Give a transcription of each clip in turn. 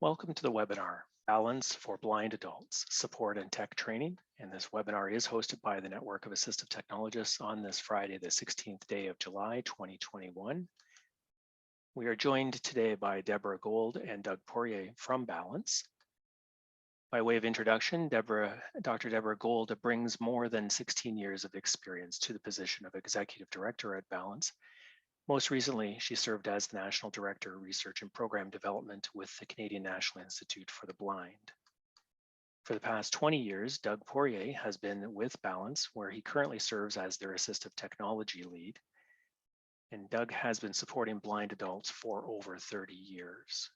Welcome to the webinar, Balance for Blind Adults, Support and Tech Training. And this webinar is hosted by the Network of Assistive Technologists on this Friday, the 16th day of July, 2021. We are joined today by Deborah Gold and Doug Poirier from Balance. By way of introduction, Dr. Deborah Gold brings more than 16 years of experience to the position of Executive Director at Balance. Most recently, she served as the National Director of Research and Program Development with the Canadian National Institute for the Blind. For the past 20 years, Doug Poirier has been with Balance, where he currently serves as their Assistive Technology Lead. And Doug has been supporting blind adults for over 30 years.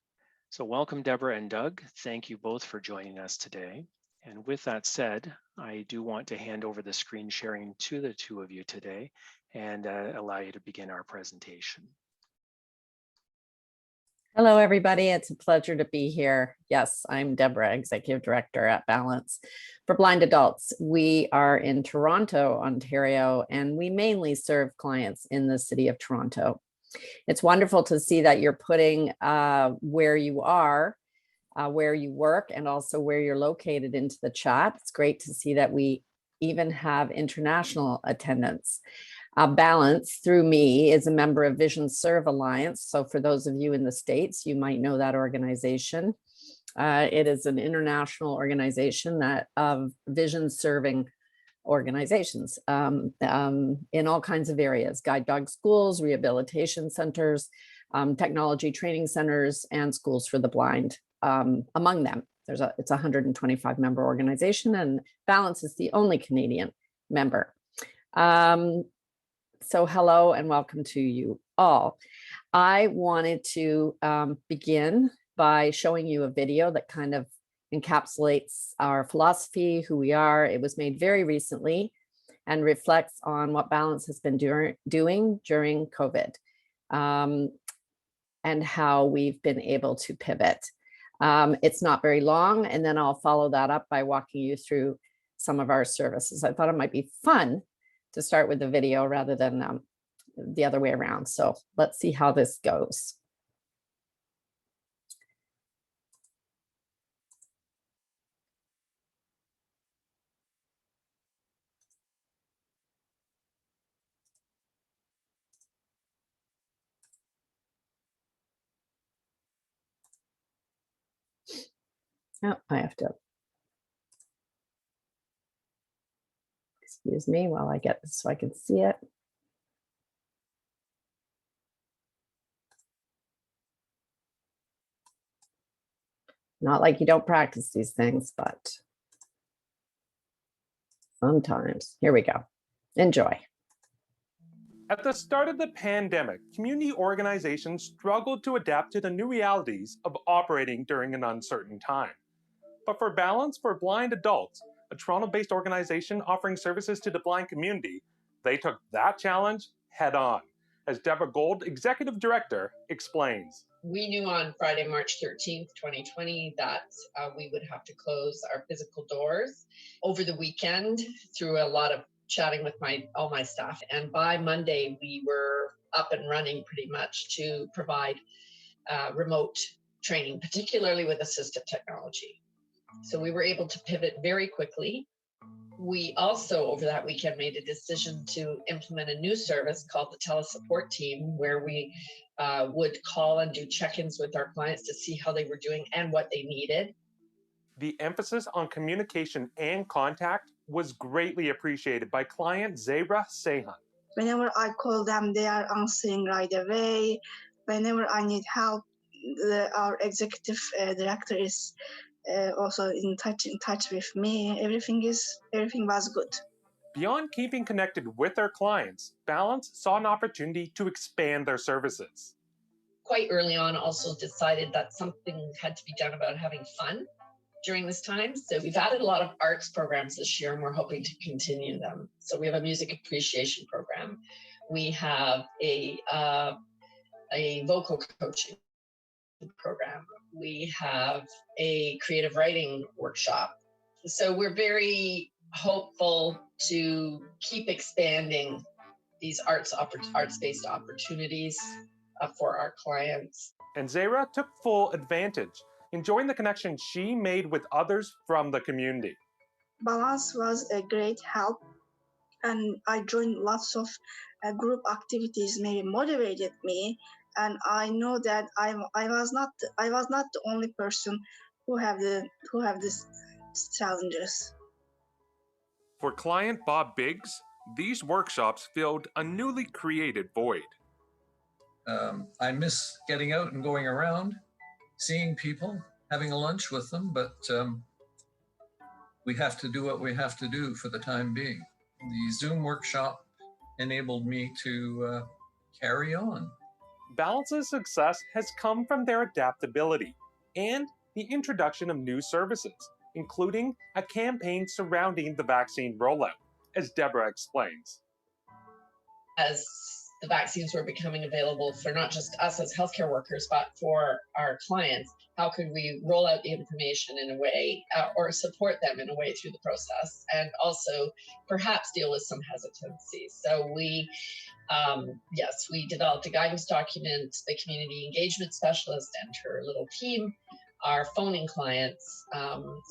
So welcome, Deborah and Doug. Thank you both for joining us today. And with that said, I do want to hand over the screen sharing to the two of you today and allow you to begin our presentation. Hello, everybody. It's a pleasure to be here. Yes, I'm Deborah, Executive Director at Balance for Blind Adults. We are in Toronto, Ontario, and we mainly serve clients in the city of Toronto. It's wonderful to see that you're putting where you are, where you work, and also where you're located into the chat. It's great to see that we even have international attendance. Balance, through me, is a member of Vision Serve Alliance. So for those of you in the States, you might know that organization. It is an international organization that of vision serving organizations in all kinds of areas: guide dog schools, rehabilitation centers, technology training centers, and schools for the blind. Among them, it's a 125 member organization, and Balance is the only Canadian member. So hello and welcome to you all. I wanted to begin by showing you a video that kind of encapsulates our philosophy, who we are. It was made very recently and reflects on what Balance has been doing during COVID and how we've been able to pivot. It's not very long, and then I'll follow that up by walking you through some of our services. I thought it might be fun to start with the video rather than the other way around. So let's see how this goes. Oh, I have to, excuse me while I get this so I can see it. Not like you don't practice these things, but sometimes. Here we go. Enjoy. At the start of the pandemic, community organizations struggled to adapt to the new realities of operating during an uncertain time. But for Balance for Blind Adults, a Toronto-based organization offering services to the blind community, they took that challenge head on, as Deborah Gold, Executive Director, explains. We knew on Friday, March 13th, 2020, that we would have to close our physical doors over the weekend through a lot of chatting with all my staff. And by Monday, we were up and running pretty much to provide remote training, particularly with assistive technology. So we were able to pivot very quickly. We also, over that weekend, made a decision to implement a new service called the Telesupport Team, where we would call and do check-ins with our clients to see how they were doing and what they needed. The emphasis on communication and contact was greatly appreciated by client Zebra Sehan. Whenever I call them, they are answering right away. Whenever I need help, our executive director is also in touch with me. Everything was good. Beyond keeping connected with their clients, Balance saw an opportunity to expand their services. Quite early on, also decided that something had to be done about having fun during this time. So we've added a lot of arts programs this year, and we're hoping to continue them. So we have a music appreciation program. We have a vocal coaching program. We have a creative writing workshop. So we're very hopeful to keep expanding these arts-based opportunities for our clients. And Zara took full advantage, enjoying the connection she made with others from the community. Balance was a great help, and I joined lots of group activities. Maybe motivated me, and I know that I was not the only person who have these challenges. For client Bob Biggs, these workshops filled a newly created void. I miss getting out and going around, seeing people, having a lunch with them, but we have to do what we have to do for the time being. The Zoom workshop enabled me to carry on. Balance's success has come from their adaptability and the introduction of new services, including a campaign surrounding the vaccine rollout, as Deborah explains. As the vaccines were becoming available for not just us as healthcare workers, but for our clients, how could we roll out the information in a way or support them in a way through the process, and also perhaps deal with some hesitancy. So we developed a guidance document. The community engagement specialist and her little team are phoning clients.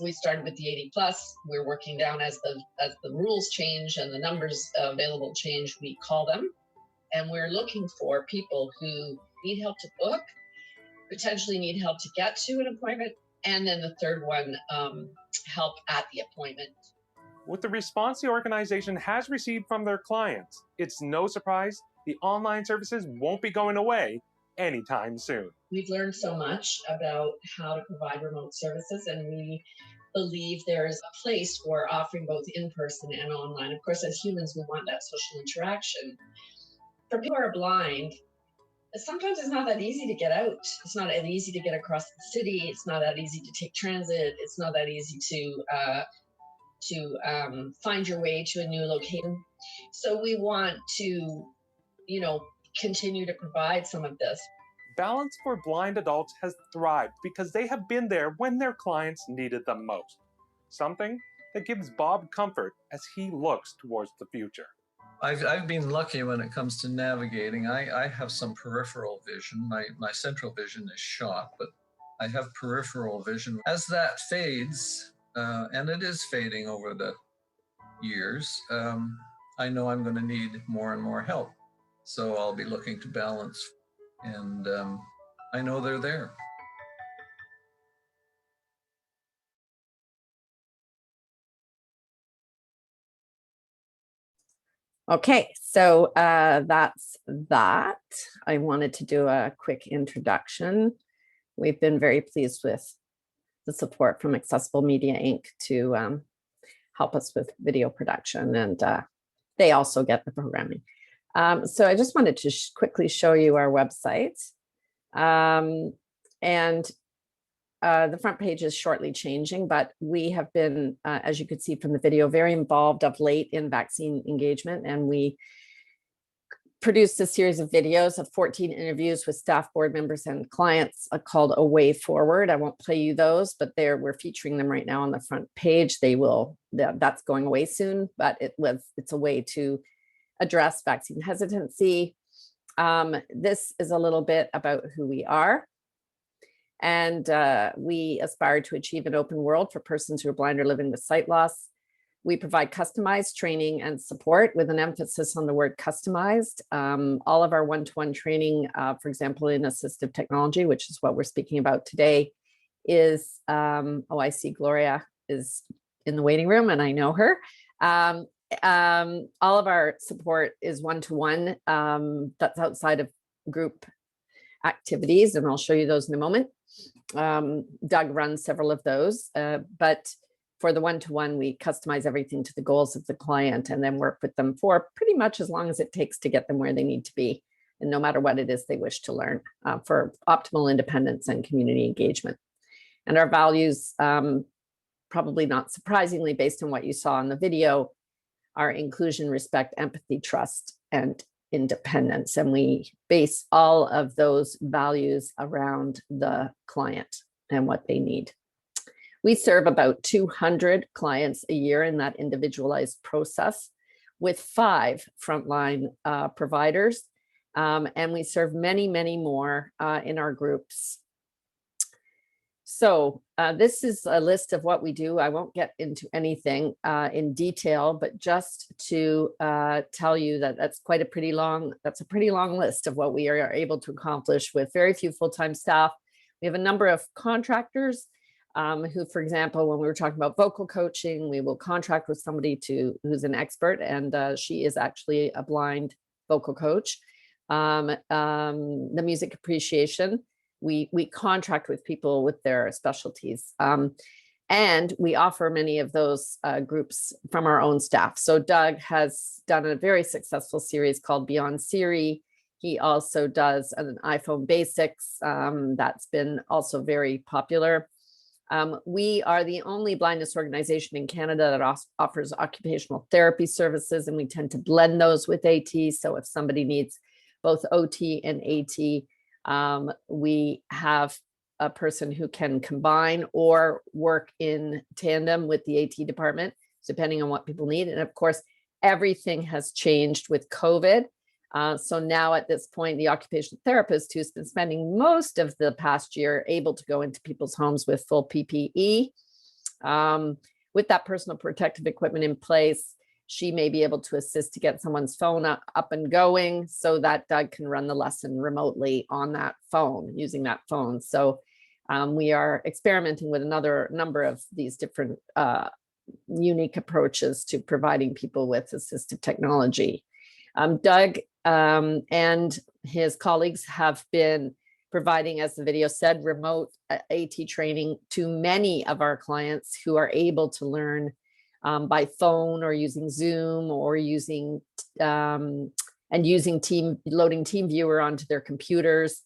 We started with the 80 plus. We're working down as the rules change and the numbers available change, we call them. And we're looking for people who need help to book, potentially need help to get to an appointment, and then the third one, help at the appointment. With the response the organization has received from their clients, it's no surprise the online services won't be going away anytime soon. We've learned so much about how to provide remote services, and we believe there's a place for offering both in-person and online. Of course, as humans, we want that social interaction. For people who are blind, sometimes it's not that easy to get out. It's not that easy to get across the city. It's not that easy to take transit. It's not that easy to find your way to a new location. So we want to, continue to provide some of this. Balance for Blind Adults has thrived because they have been there when their clients needed them most. Something that gives Bob comfort as he looks towards the future. I've been lucky when it comes to navigating. I have some peripheral vision. My central vision is shot, but I have peripheral vision. As that fades, and it is fading over the years, I know I'm going to need more and more help. So I'll be looking to Balance, and I know they're there. Okay, so that's that. I wanted to do a quick introduction. We've been very pleased with the support from Accessible Media Inc. to help us with video production, and they also get the programming. So I just wanted to quickly show you our website. The front page is shortly changing, but we have been, as you could see from the video, very involved of late in vaccine engagement. And we produced a series of videos of 14 interviews with staff, board members, and clients called A Way Forward. I won't play you those, but we're featuring them right now on the front page. That's going away soon, but it's a way to address vaccine hesitancy. This is a little bit about who we are. And we aspire to achieve an open world for persons who are blind or living with sight loss. We provide customized training and support with an emphasis on the word customized. All of our one-to-one training, for example, in assistive technology, which is what we're speaking about today, is, I see Gloria is in the waiting room and I know her. All of our support is one-to-one. That's outside of group activities, and I'll show you those in a moment. Doug runs several of those, but for the one-to-one, we customize everything to the goals of the client and then work with them for pretty much as long as it takes to get them where they need to be, and no matter what it is they wish to learn, for optimal independence and community engagement. And our values, probably not surprisingly, based on what you saw in the video, are inclusion, respect, empathy, trust, and independence. And we base all of those values around the client and what they need. We serve about 200 clients a year in that individualized process with 5 frontline providers. And we serve many, many more in our groups. So this is a list of what we do. I won't get into anything in detail, but just to tell you that that's a pretty long list of what we are able to accomplish with very few full-time staff. We have a number of contractors who, for example, when we were talking about vocal coaching, we will contract with somebody who's an expert, and she is actually a blind vocal coach. The music appreciation, we contract with people with their specialties. And we offer many of those groups from our own staff. So Doug has done a very successful series called Beyond Siri. He also does an iPhone Basics that's been also very popular. We are the only blindness organization in Canada that offers occupational therapy services, and we tend to blend those with AT. So if somebody needs both OT and AT, we have a person who can combine or work in tandem with the AT department, depending on what people need. And of course, everything has changed with COVID. So now at this point, the occupational therapist who's been spending most of the past year able to go into people's homes with full PPE, with that personal protective equipment in place, she may be able to assist to get someone's phone up and going so that Doug can run the lesson remotely on that phone, using that phone. So we are experimenting with another number of these different unique approaches to providing people with assistive technology. Doug and his colleagues have been providing, as the video said, remote AT training to many of our clients who are able to learn by phone or using Zoom or using loading TeamViewer onto their computers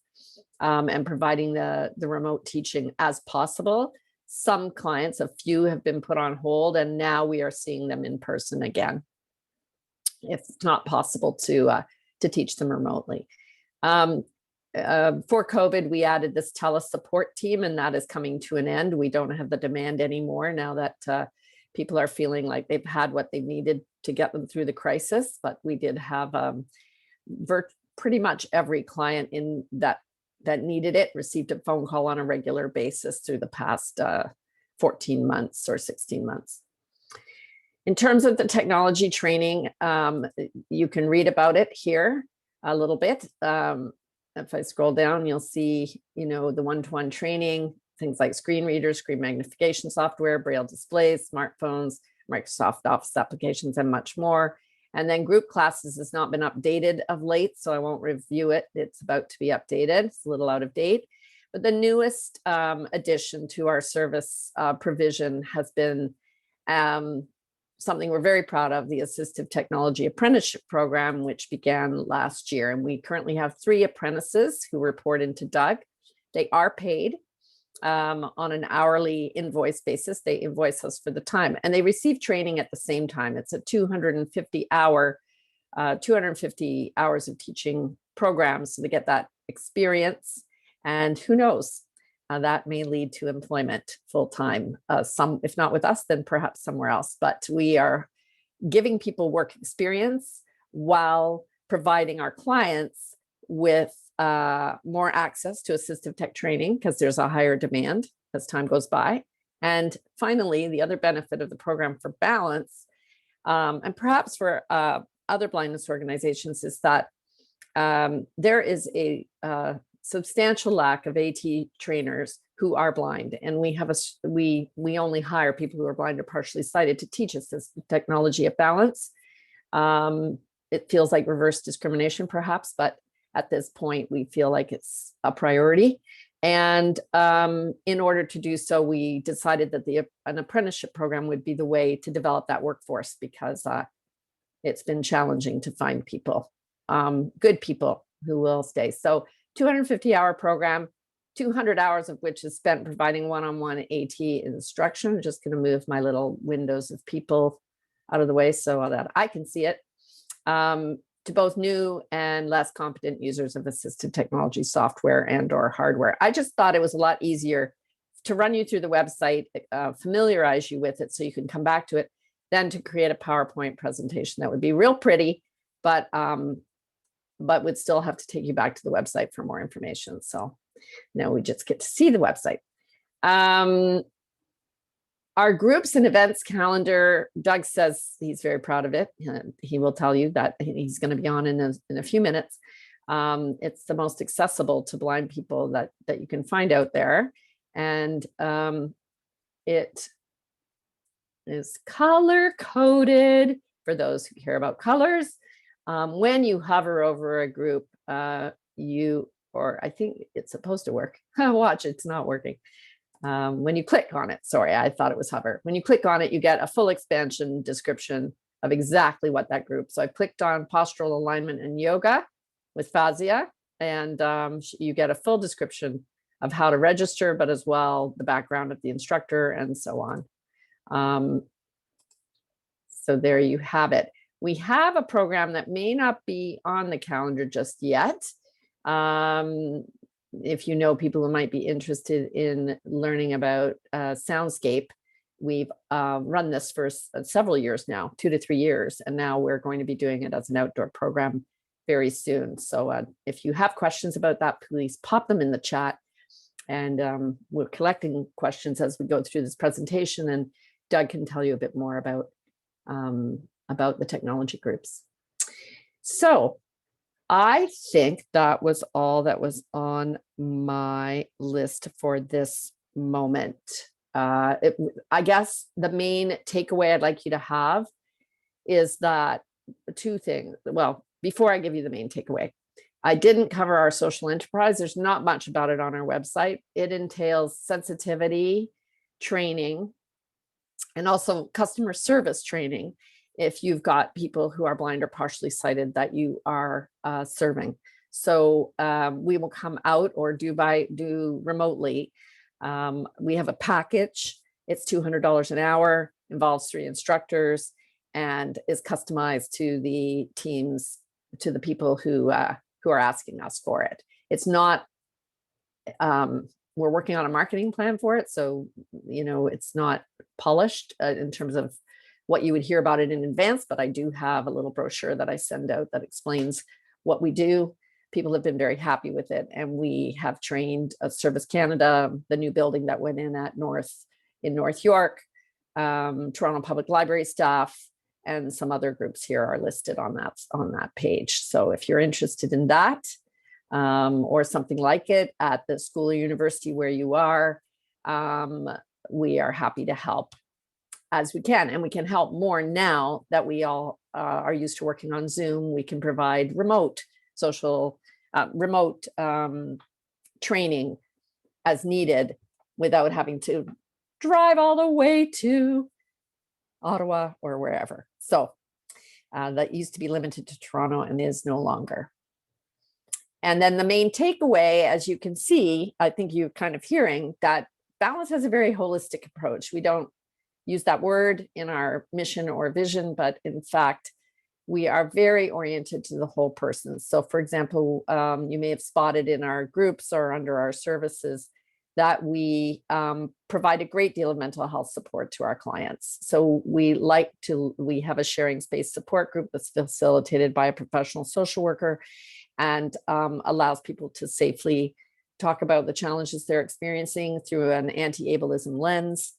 and providing the remote teaching as possible. Some clients, a few, have been put on hold, and now we are seeing them in person again, if it's not possible to teach them remotely. For COVID, we added this telesupport team, and that is coming to an end. We don't have the demand anymore now that people are feeling like they've had what they needed to get them through the crisis. But we did have pretty much every client in that needed it received a phone call on a regular basis through the past 14 months or 16 months. In terms of the technology training, you can read about it here a little bit. If I scroll down, you'll see, the one-to-one training, things like screen readers, screen magnification software, Braille displays, smartphones, Microsoft Office applications, and much more. And then group classes has not been updated of late, so I won't review it. It's about to be updated. It's a little out of date. But the newest addition to our service provision has been something we're very proud of, the Assistive Technology Apprenticeship Program, which began last year. And we currently have 3 apprentices who report into Doug. They are paid on an hourly invoice basis. They invoice us for the time, and they receive training at the same time. It's a 250 hours of teaching programs, so they get that experience. And who knows, that may lead to employment full-time, some, if not with us, then perhaps somewhere else. But we are giving people work experience while providing our clients with more access to assistive tech training, because there's a higher demand as time goes by. And finally, the other benefit of the program for Balance, and perhaps for other blindness organizations, is that there is a substantial lack of AT trainers who are blind, and we have we only hire people who are blind or partially sighted to teach assistive technology at Balance. It feels like reverse discrimination, perhaps, but at this point, we feel like it's a priority. And in order to do so, we decided that an apprenticeship program would be the way to develop that workforce, because it's been challenging to find people, good people who will stay. So 250-hour program, 200 hours of which is spent providing one-on-one AT instruction. I'm just going to move my little windows of people out of the way so that I can see it. To both new and less competent users of assistive technology software and or hardware. I just thought it was a lot easier to run you through the website, familiarize you with it so you can come back to it, than to create a PowerPoint presentation that would be real pretty, but would still have to take you back to the website for more information. So now we just get to see the website. Our groups and events calendar, Doug says he's very proud of it. He will tell you that he's going to be on in a few minutes. It's the most accessible to blind people that you can find out there. And it is color coded for those who care about colors. When you hover over a group, I think it's supposed to work. Watch, it's not working. When you click on it, sorry, I thought it was hover. When you click on it, you get a full expansion description of exactly what that group. So I clicked on postural alignment and yoga with Fazia, and you get a full description of how to register, but as well the background of the instructor and so on. So there you have it. We have a program that may not be on the calendar just yet. If you know people who might be interested in learning about Soundscape, we've run this for several years now, 2 to 3 years, and now we're going to be doing it as an outdoor program very soon. So if you have questions about that, please pop them in the chat. And we're collecting questions as we go through this presentation, and Doug can tell you a bit more about the technology groups. So I think that was all that was on my list for this moment. I guess the main takeaway I'd like you to have is that 2 things. Well, before I give you the main takeaway, I didn't cover our social enterprise. There's not much about it on our website. It entails sensitivity training and also customer service training if you've got people who are blind or partially sighted that you are serving. So we will come out or do remotely. We have a package. It's $200 an hour, involves 3 instructors, and is customized to the teams, to the people who are asking us for it. It's not, we're working on a marketing plan for it. So, it's not polished in terms of what you would hear about it in advance, but I do have a little brochure that I send out that explains what we do. People have been very happy with it. And we have trained Service Canada, the new building that went in North York, Toronto Public Library staff, and some other groups here are listed on that page. So if you're interested in that, or something like it at the school or university where you are, we are happy to help as we can. And we can help more now that we all are used to working on Zoom. We can provide remote training as needed without having to drive all the way to Ottawa or wherever. So that used to be limited to Toronto and is no longer. And then the main takeaway, as you can see, I think you're kind of hearing that Balance has a very holistic approach. We don't use that word in our mission or vision, but in fact, we are very oriented to the whole person. So for example, you may have spotted in our groups or under our services that we provide a great deal of mental health support to our clients. So we have a sharing space support group that's facilitated by a professional social worker and allows people to safely talk about the challenges they're experiencing through an anti-ableism lens.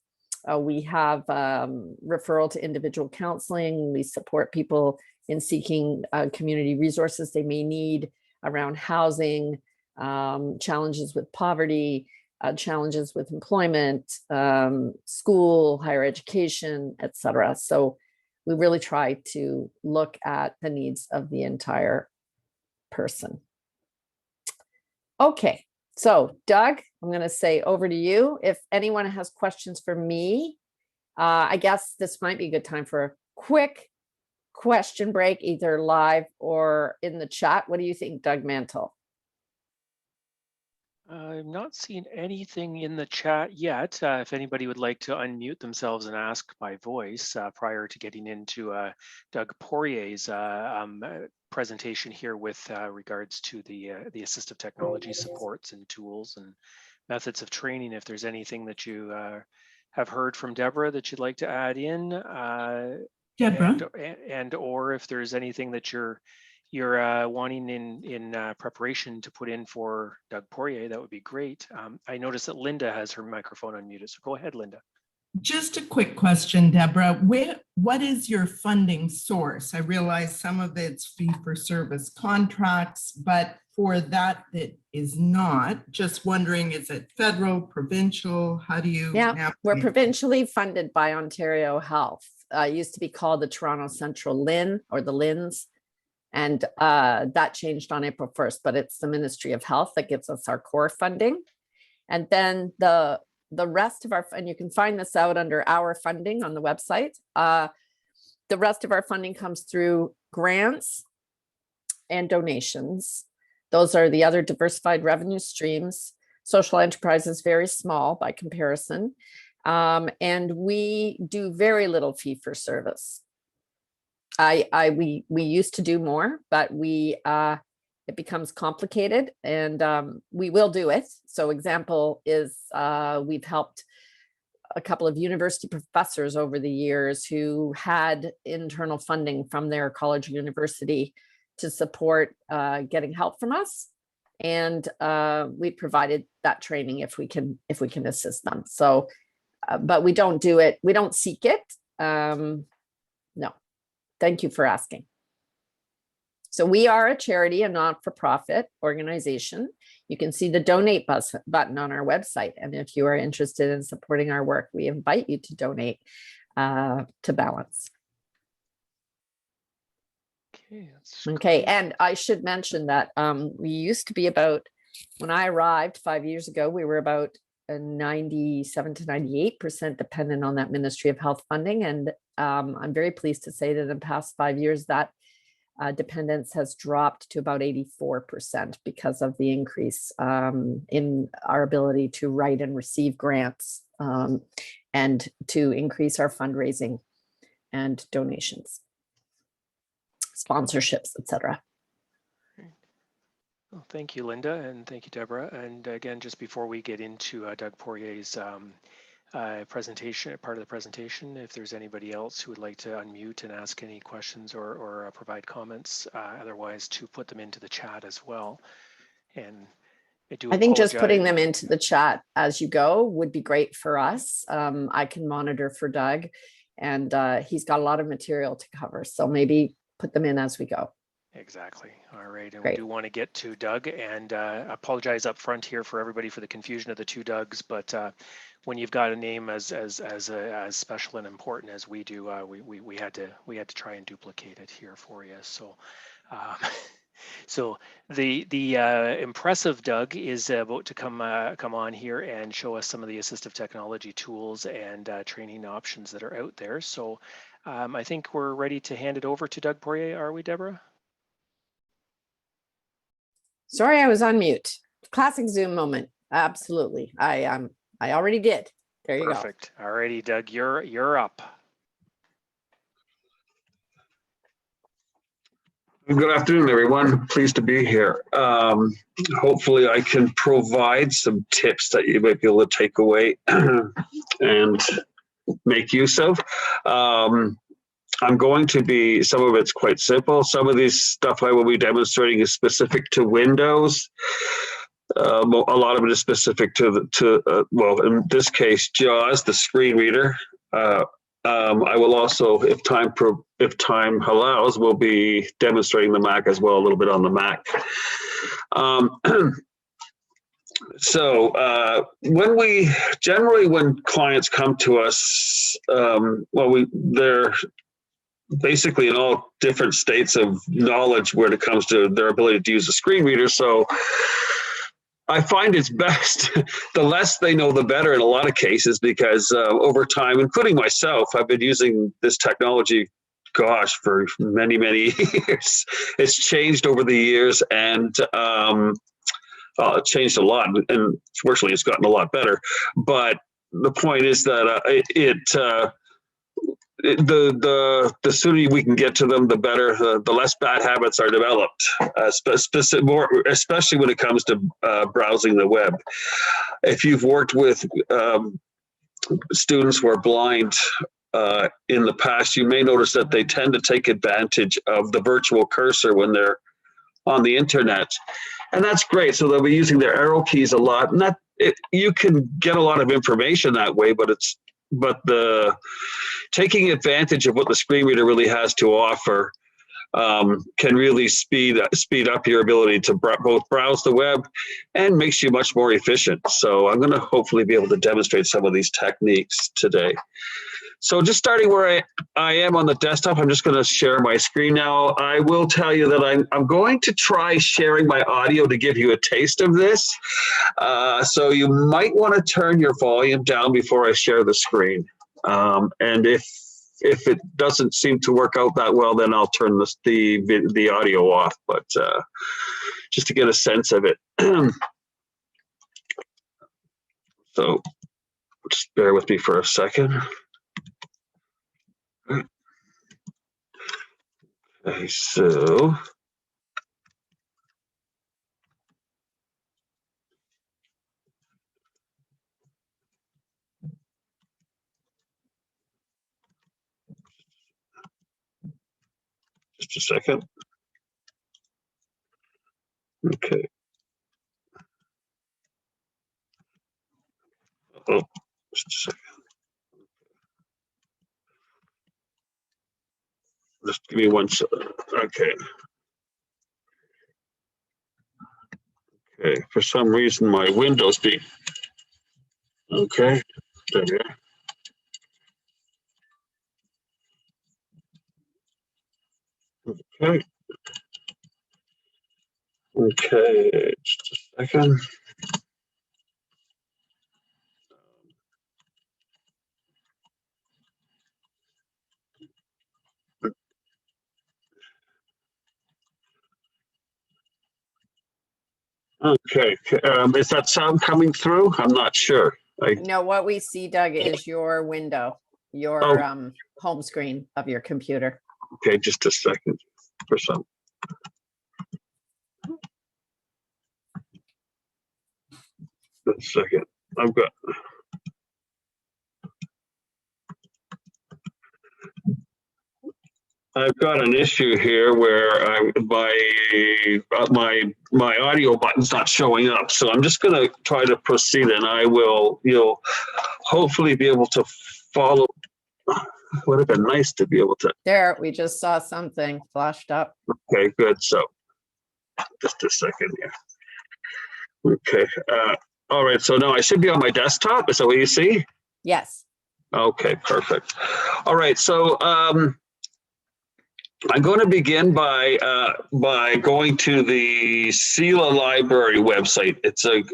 We have referral to individual counseling. We support people in seeking community resources they may need around housing, challenges with poverty, challenges with employment, school, higher education, etc. So we really try to look at the needs of the entire person. Okay, so Doug, I'm going to say over to you. If anyone has questions for me, I guess this might be a good time for a quick question break, either live or in the chat. What do you think, Doug Mantle? I've not seen anything in the chat yet. If anybody would like to unmute themselves and ask by voice prior to getting into Doug Poirier's presentation here with regards to the assistive technology supports and tools and methods of training, if there's anything that you have heard from Deborah that you'd like to add in, Deborah, and or if there's anything that you're you're wanting in preparation to put in for Doug Poirier, that would be great. I noticed that Linda has her microphone unmuted, so go ahead, Linda. Just a quick question, Deborah. What is your funding source? I realize some of it's fee-for-service contracts, but for that is not, just wondering, is it federal, provincial? How do you? Yeah, we're navigate? provincially funded by Ontario Health. It used to be called the Toronto Central LHIN or the LHINs. And that changed on April 1st, but it's the Ministry of Health that gives us our core funding. And then the rest of our, and you can find this out under our funding on the website. The rest of our funding comes through grants and donations. Those are the other diversified revenue streams. Social enterprise is very small by comparison. And we do very little fee for service. We used to do more, but it becomes complicated, and we will do it. So example is we've helped a couple of university professors over the years who had internal funding from their college or university to support getting help from us. And we provided that training if we can assist them. So, but we don't do it. We don't seek it. No, thank you for asking. So we are a charity, a not-for-profit organization. You can see the donate button on our website. And if you are interested in supporting our work, we invite you to donate to Balance. Okay, and I should mention that we used to be about, when I arrived 5 years ago, we were about 97 to 98% dependent on that Ministry of Health funding. And I'm very pleased to say that in the past 5 years, that dependence has dropped to about 84% because of the increase in our ability to write and receive grants and to increase our fundraising and donations, sponsorships, etc. Well, thank you, Linda, and thank you, Deborah. And again, just before we get into Doug Poirier's presentation, part of the presentation, if there's anybody else who would like to unmute and ask any questions or provide comments, otherwise to put them into the chat as well. And I think just putting them into the chat as you go would be great for us. I can monitor for Doug, and he's got a lot of material to cover, so maybe put them in as we go. Exactly. All right. And Great. we do want to get to Doug, and apologize up front here for everybody for the confusion of the two Dougs, but when you've got a name as special and important as we do, we had to try and duplicate it here for you. So so the impressive Doug is about to come on here and show us some of the assistive technology tools and training options that are out there. So I think we're ready to hand it over to Doug Poirier, are we, Deborah? Sorry, I was on mute. Classic Zoom moment. Absolutely. I already did. There you go. Perfect. All righty, Doug, you're up. Good afternoon, everyone. Pleased to be here. Hopefully I can provide some tips that you might be able to take away and make use of. I'm going to be, some of it's quite simple. Some of these stuff I will be demonstrating is specific to Windows. A lot of it is specific to well, in this case, JAWS, the screen reader. I will also, if time allows, we'll be demonstrating the Mac as well, a little bit on the Mac. So when clients come to us, they're basically in all different states of knowledge when it comes to their ability to use a screen reader. So I find it's best, the less they know, the better in a lot of cases, because over time, including myself, I've been using this technology, gosh, for many, many years. It's changed over the years, and it changed a lot, and fortunately it's gotten a lot better. But the point is that the sooner we can get to them, the better. The less bad habits are developed, especially when it comes to browsing the web. If you've worked with students who are blind, in the past, you may notice that they tend to take advantage of the virtual cursor when they're on the internet. And that's great. So they'll be using their arrow keys a lot. And you can get a lot of information that way, but the taking advantage of what the screen reader really has to offer can really speed up your ability to both browse the web and makes you much more efficient. So I'm going to hopefully be able to demonstrate some of these techniques today. So just starting where I am on the desktop, I'm just going to share my screen now. I will tell you that I'm going to try sharing my audio to give you a taste of this. So you might want to turn your volume down before I share the screen. And if it doesn't seem to work out that well, then I'll turn the audio off, but just to get a sense of it. So just bear with me for a second. Okay, so just a second. Okay. Oh, just a second. Just give me 1 second. Okay. Okay. For some reason, my Windows being. Okay. There we are. Okay. Okay. Just a second. Okay. Is that sound coming through? I'm not sure. No, what we see, Doug, is your window, your home screen of your computer. Okay, just a second for some. Just a second. I've got an issue here where my audio button's not showing up. So I'm just going to try to proceed, and you'll hopefully be able to follow. Would have been nice to be able to. There, we just saw something flashed up. Okay, good. So just a second here. Okay. All right. So now I should be on my desktop. Is that what you see? Yes. Okay, perfect. All right. So I'm going to begin by going to the CELA library website.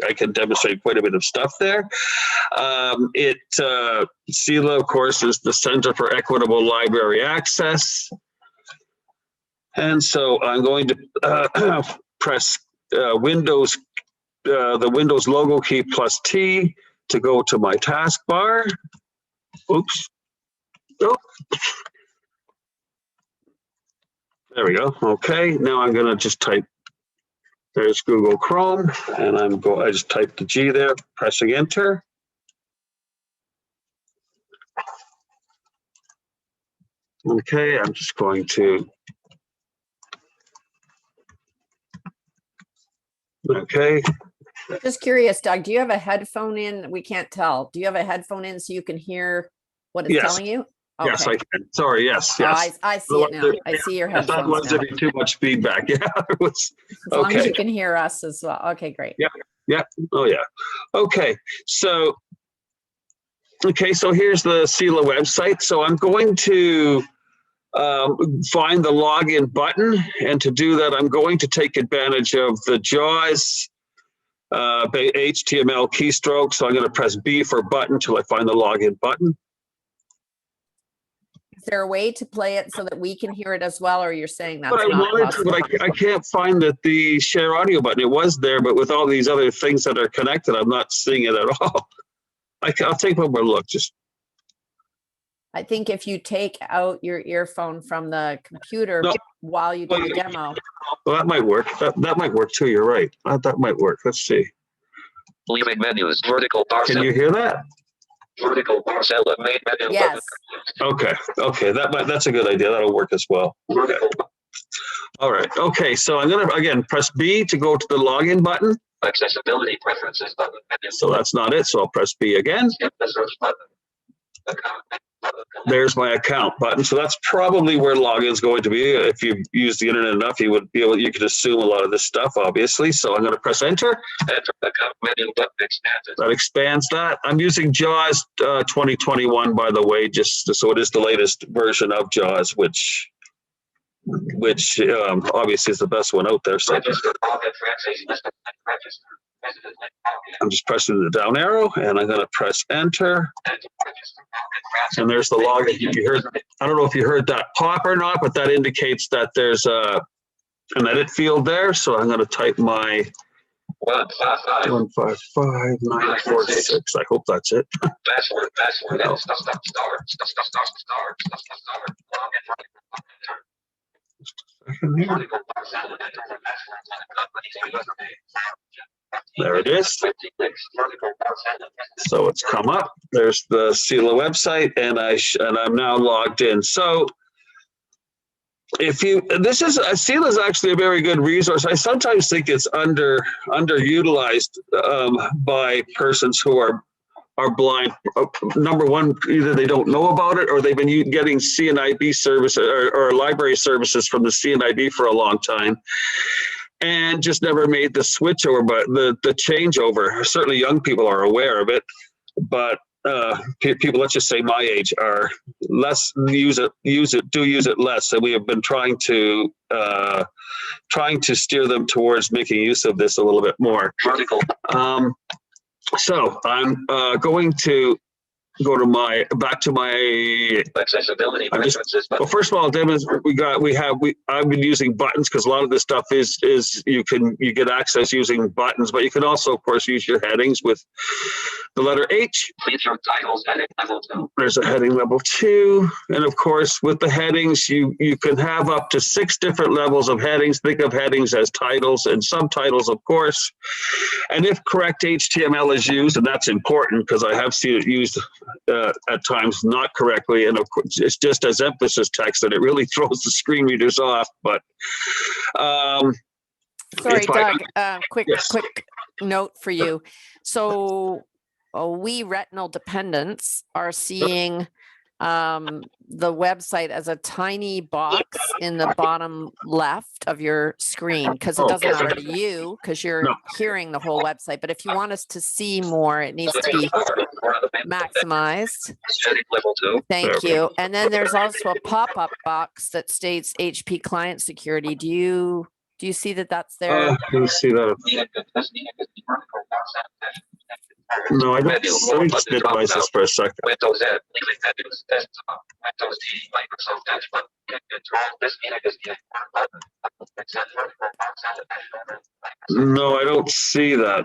I can demonstrate quite a bit of stuff there. CELA, of course, is the Center for Equitable Library Access. And so I'm going to press Windows, the Windows logo key plus T to go to my taskbar. Oops. Oh. There we go. Okay, now I'm going to just type, there's Google Chrome, and I just typed the G there, pressing enter. Okay, I'm just going to, okay. Just curious, Doug, do you have a headphone in? We can't tell. Do you have a headphone in so you can hear what it's telling you? Okay. Yes, I can. Sorry, yes. Oh, I see it now. I see your headphones now. I thought it wasn't too much feedback. Yeah, it was. As long as you can hear us as well. Okay, great. Yeah. Oh, yeah. Okay. So here's the CELA website. So I'm going to find the login button. And to do that, I'm going to take advantage of the JAWS HTML keystroke. So I'm going to press B for button till I find the login button. Is there a way to play it so that we can hear it as well, or you're saying that's but not possible? But I can't find the share audio button. It was there, but with all these other things that are connected, I'm not seeing it at all. I'll take one more look. I think if you take out your earphone from the computer while you do the demo. Well, that might work. That might work too. You're right. That might work. Let's see. Leaving menus, vertical bar. Can you hear that? Vertical bar cell main menu. Yes. Okay, that's a good idea. That'll work as well. Okay. All right. Okay, so I'm gonna again press B to go to the login button. Accessibility preferences button. Menu. So that's not it. So I'll press B again. Skip the search button. Account button. There's my account button. So that's probably where login is going to be. If you use the internet enough, you would be able. You could assume a lot of this stuff, obviously. So I'm going to press enter. Enter account menu button expanded. That expands that. I'm using JAWS 2021, by the way, just so it is the latest version of JAWS, which obviously is the best one out there. So Register login for access list. Register. Resident login. I'm just pressing the down arrow, and I'm going to press enter. Enter. Register login. And there's the login. You heard. I don't know if you heard that pop or not, but that indicates that there's an edit field there. So I'm going to type my 155946. I hope that's it. Password. No. Star. Vertical bar cell. Enter for password. There it is. Vertical bar cell. So it's come up. There's the CELA website, and I'm now logged in. So CELA is actually a very good resource. I sometimes think it's underutilized by persons who are blind. Number one, either they don't know about it, or they've been getting CNIB service or library services from the CNIB for a long time, and just never made the switch over. But the changeover, certainly young people are aware of it, but people, let's just say my age, are less use it less. And we have been trying to steer them towards making use of this a little bit more. Vertical. So I'm going to go to back to my Accessibility preferences. well, first of all, I've been using buttons, because a lot of this stuff is you get access using buttons, but you can also, of course, use your headings with the letter H. Feature titles heading level 2. There's a heading level 2. And of course, with the headings, you can have up to 6 different levels of headings. Think of headings as titles and subtitles, of course. And if correct HTML is used, and that's important because I have seen it used at times not correctly, and of course it's just as emphasis text, and it really throws the screen readers off. But Sorry, Doug, quick note for you. So we retinal dependents are seeing the website as a tiny box in the bottom left of your screen, because it doesn't matter to you because you're hearing the whole website. But if you want us to see more, it needs to be maximized. Level 2. Thank you. And then there's also a pop-up box that states HP client security. Do you see that that's there? Let me see that. No, I don't. Let me just minimize this for a second. Windows N, leaving menus, desktop, Windows D, Microsoft Dashboard, Control, this No, I don't see that.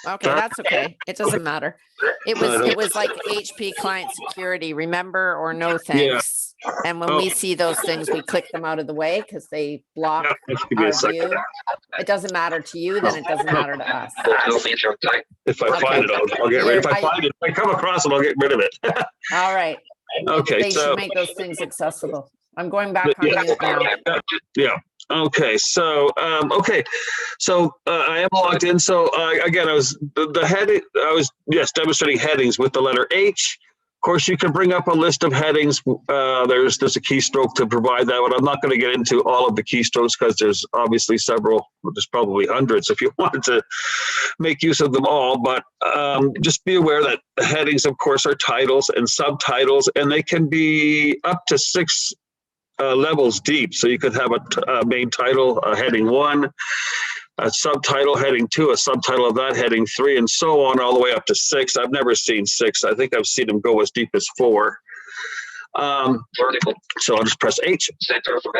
Okay, that's okay. It doesn't matter. It was like HP client security, remember, or no thanks. Yeah. And when we see those things, we click them out of the way because they block our view. It doesn't matter to you, then it doesn't matter to us. If I find it, I'll get rid of it. If I come across it, I'll get rid of it. All right. Okay. They should make those things accessible. I'm going back on mute now. Yeah. Okay. So, I am logged in. So again, I was demonstrating headings with the letter H. Of course, you can bring up a list of headings. There's a keystroke to provide that, but I'm not going to get into all of the keystrokes because there's obviously several. There's probably hundreds if you wanted to make use of them all. But just be aware that headings, of course, are titles and subtitles, and they can be up to 6 levels deep. So you could have a main title, a heading 1, a subtitle heading 2, a subtitle of that heading 3, and so on all the way up to 6. I've never seen 6. I think I've seen them go as deep as 4. So I'll just press H. Center for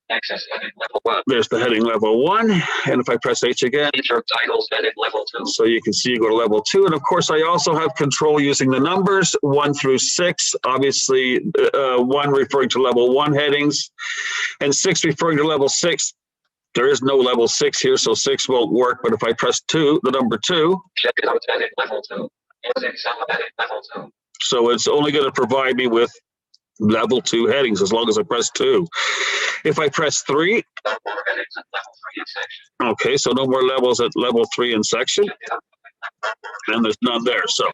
access heading level 1. There's the heading level 1. And if I press H again, feature titles heading level 2. So you can see you go to level 2. And of course, I also have control using the numbers 1 through 6. Obviously, 1 referring to level 1 headings and 6 referring to level 6. There is no level 6 here, so 6 won't work. But if I press 2, the number 2, check it out, heading level 2. Using cell heading level 2. So it's only going to provide me with level 2 headings as long as I press 2. If I press 3, No more headings at level 3 in section. okay, so no more levels at level 3 in section, and there's none there. So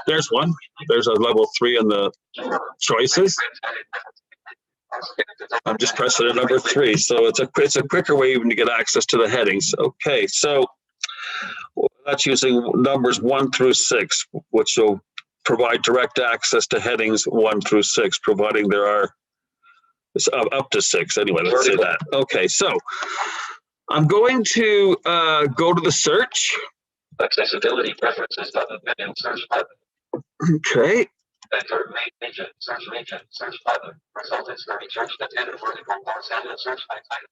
there's one. There's a level 3 in the choices. I'm just pressing a number 3, so it's a quicker way even to get access to the headings. Okay, so that's using numbers 1 through 6, which will provide direct access to headings 1 through 6, providing there are up to 6 anyway. Let's say that. Okay, so I'm going to go to the search. Accessibility preferences button and search button. Okay. Enter main region, search button. Result is very search that enter vertical bars and search by title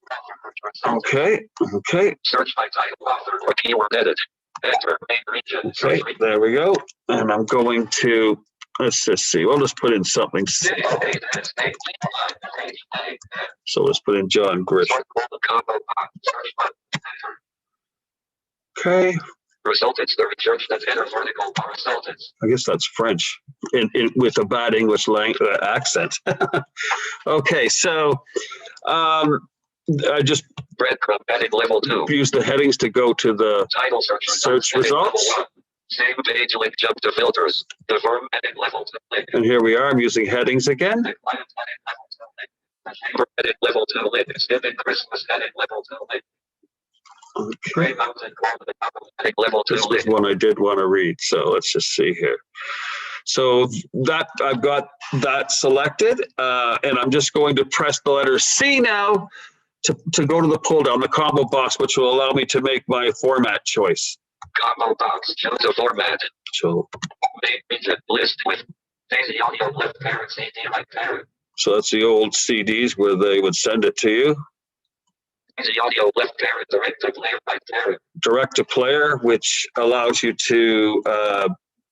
author. Okay. Search by title author or keyword edit. Enter main region. Okay, there we go. And I'm going to, let's just see, we'll just put in something. So let's put in John Grisham. Okay. Resultants, the research that enter vertical bar resultants. I guess that's French with a bad English accent. Okay, so I just breadcrumb heading level 2. Use the headings to go to the title search results. Same page link, jump to filters. The verb heading level 2. And here we are. I'm using headings again. Heading level 2 link. Extended Christmas heading level 2 link. Okay. Level 2 this was one I did want to read, so let's just see here. So that I've got that selected, and I'm just going to press the letter C now to go to the pull down, the combo box, which will allow me to make my format choice. Combo box, choose a format. So main region list with Daisy audio left parent, CD right parent. So that's the old CDs where they would send it to you. Daisy audio left parent, direct to player right parent. Direct to player, which allows you to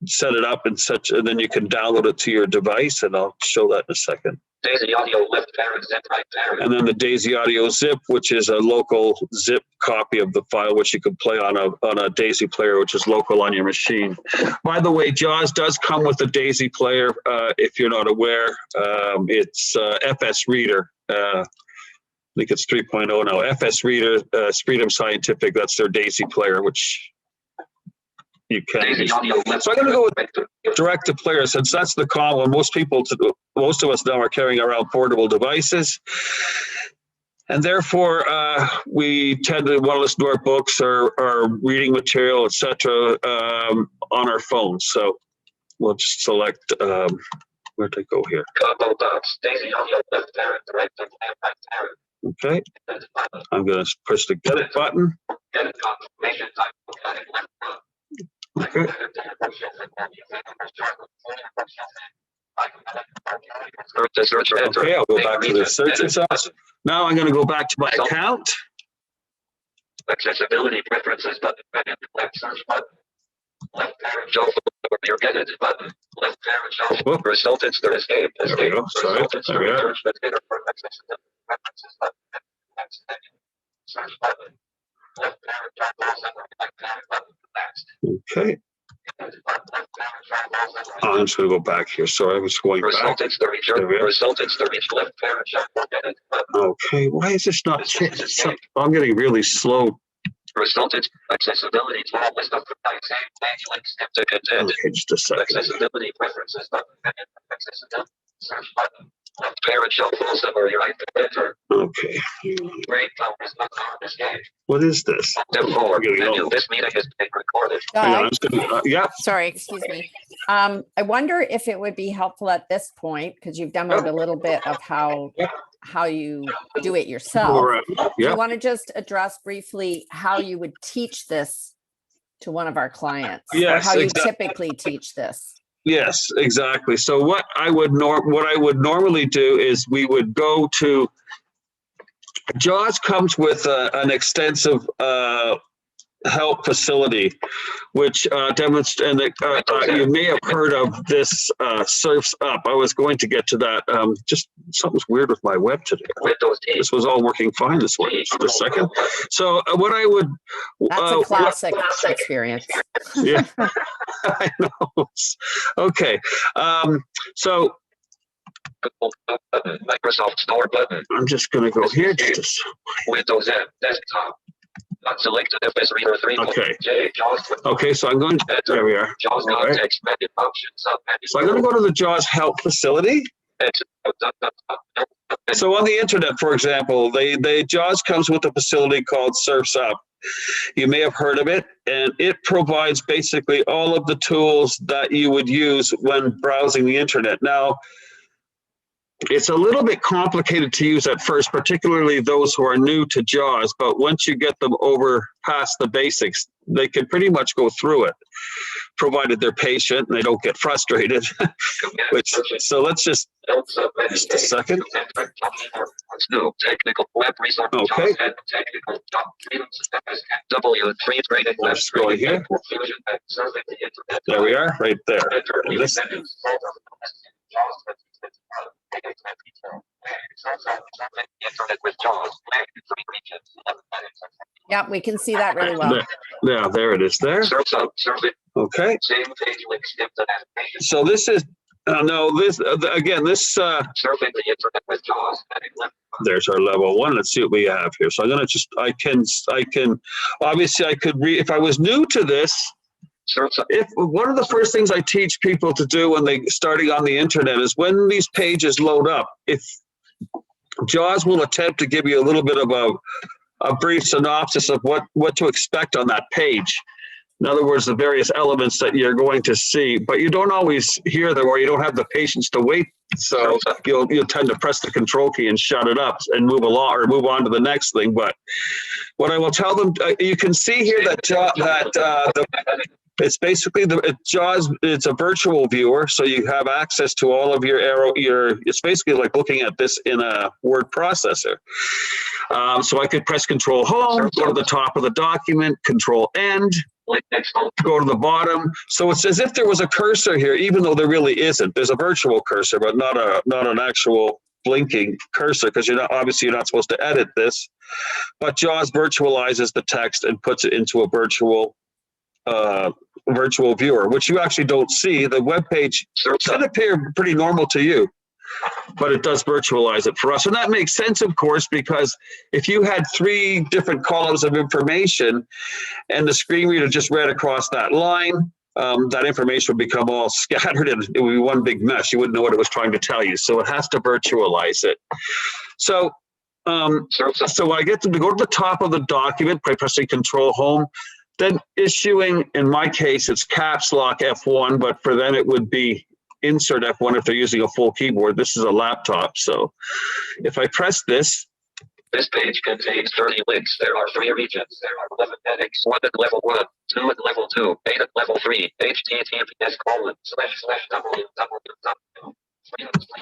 set it up and such, and then you can download it to your device, and I'll show that in a second. Daisy audio left parent, zip right parent. And then the Daisy Audio Zip, which is a local zip copy of the file, which you can play on a Daisy player, which is local on your machine. By the way, JAWS does come with a Daisy player. If you're not aware, it's FS Reader. I think it's 3.0 now. FS Reader, Freedom Scientific, that's their Daisy player, which you can use. So I'm going to go with direct to player, since that's the common. Most of us now are carrying around portable devices, and therefore we tend to want to listen to our books or reading material, etc., on our phones. So we'll just select where to go here. Combo box, Daisy audio left parent, direct to player right parent. Okay, I'm going to push the get it button. Get it confirmation type of left button. Okay. Okay, I'll go back to the search results. Now I'm going to go back to my account. Accessibility preferences button. Left search button. Left parent show your get it button. Left parent show resultants. There is escape. There we go. Sorry. There we are. Search button. Left parent button. Okay. I'm just going to go back here. Sorry, I was going back. Resultants the reach left parent button. Okay, why is this not changing? I'm getting really slow. Resultants accessibility to all list of same page links to content. Okay, just a second. Accessibility preferences button. Accessibility search button. Left parent show full summary right enter. Okay. Great power is not on this game. What is this? Step 4. Menu. This meeting is being recorded. Hang on, I'm just gonna, yeah. Sorry, excuse me. I wonder if it would be helpful at this point, because you've demoed a little bit of how you do it yourself. Do you want to just address briefly how you would teach this to one of our clients? Yes, or how you typically teach this? Yes, exactly. So what I would normally do is we would go to JAWS comes with an extensive Help Facility, which demonstrates, and you may have heard of this Surfs Up. I was going to get to that. Just something's weird with my web today. This was all working fine this one. Just a second. So what I would... That's a classic experience. Yeah, I know. Okay. So Microsoft Store button. I'm just going to go here. Windows M desktop. Not selected FS Reader 3. Okay. J, JAWS. Okay, so I'm going to... There we are. JAWS All right. context menu options. So I'm going to go to the JAWS Help Facility. So on the internet, for example, JAWS comes with a facility called Surfs Up. You may have heard of it, and it provides basically all of the tools that you would use when browsing the internet. Now, it's a little bit complicated to use at first, particularly those who are new to JAWS, but once you get them over past the basics, they can pretty much go through it, provided they're patient and they don't get frustrated. So let's just a second. No, technical web resource. Okay. Technical W3 trading left Let's go here. There we are, right there. This, Yeah, we can see that really well. yeah, there it is there. Okay. So this is, no, this, again, this, there's our level 1. Let's see what we have here. So I'm going to just, I can, obviously I could read, if I was new to this, if one of the first things I teach people to do when they starting on the internet is when these pages load up, if JAWS will attempt to give you a little bit of a brief synopsis of what to expect on that page. In other words, the various elements that you're going to see, but you don't always hear them or you don't have the patience to wait. So you'll tend to press the control key and shut it up and move along or move on to the next thing. But what I will tell them, you can see here that it's basically JAWS. It's a virtual viewer, so you have access to all of your it's basically like looking at this in a word processor. So I could press Control Home, go to the top of the document, Control End, go to the bottom. So it's as if there was a cursor here, even though there really isn't. There's a virtual cursor, but not an actual blinking cursor, because obviously you're not supposed to edit this. But JAWS virtualizes the text and puts it into a virtual viewer, which you actually don't see. The web page should appear pretty normal to you, but it does virtualize it for us. And that makes sense, of course, because if you had 3 different columns of information and the screen reader just read across that line, that information would become all scattered and it would be one big mess. You wouldn't know what it was trying to tell you. So it has to virtualize it. So I get them to go to the top of the document by pressing Control Home. Then issuing, in my case, it's caps lock F1, but for them it would be insert F1 if they're using a full keyboard. This is a laptop. So if I press this. This page contains 30 links. There are 3 regions. There are 11 headings. 1 at level 1, 2 at level 2, 8 at level 3, https://www.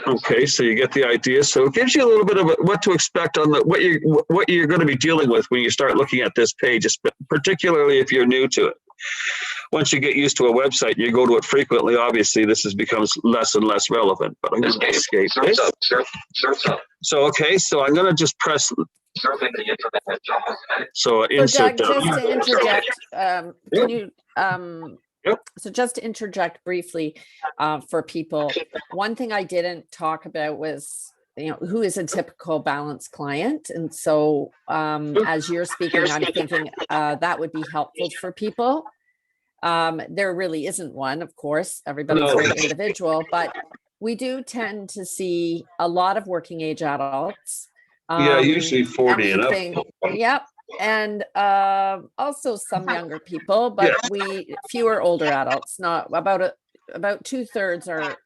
Okay, so you get the idea. So it gives you a little bit of what to expect on what you're going to be dealing with when you start looking at this page, particularly if you're new to it. Once you get used to a website, you go to it frequently. Obviously, this becomes less and less relevant. But I'm going to escape this. So okay, so I'm going to just press. So insert. So Doug, just to interject, can you? Yep. So just to interject briefly for people, one thing I didn't talk about was, who is a typical Balance client? And so as you're speaking, I'm thinking that would be helpful for people. There really isn't one, of course, everybody's very individual, but we do tend to see a lot of working age adults. Usually 40 and up. Yep. And also some younger people, but fewer older adults. Not about 2/3 are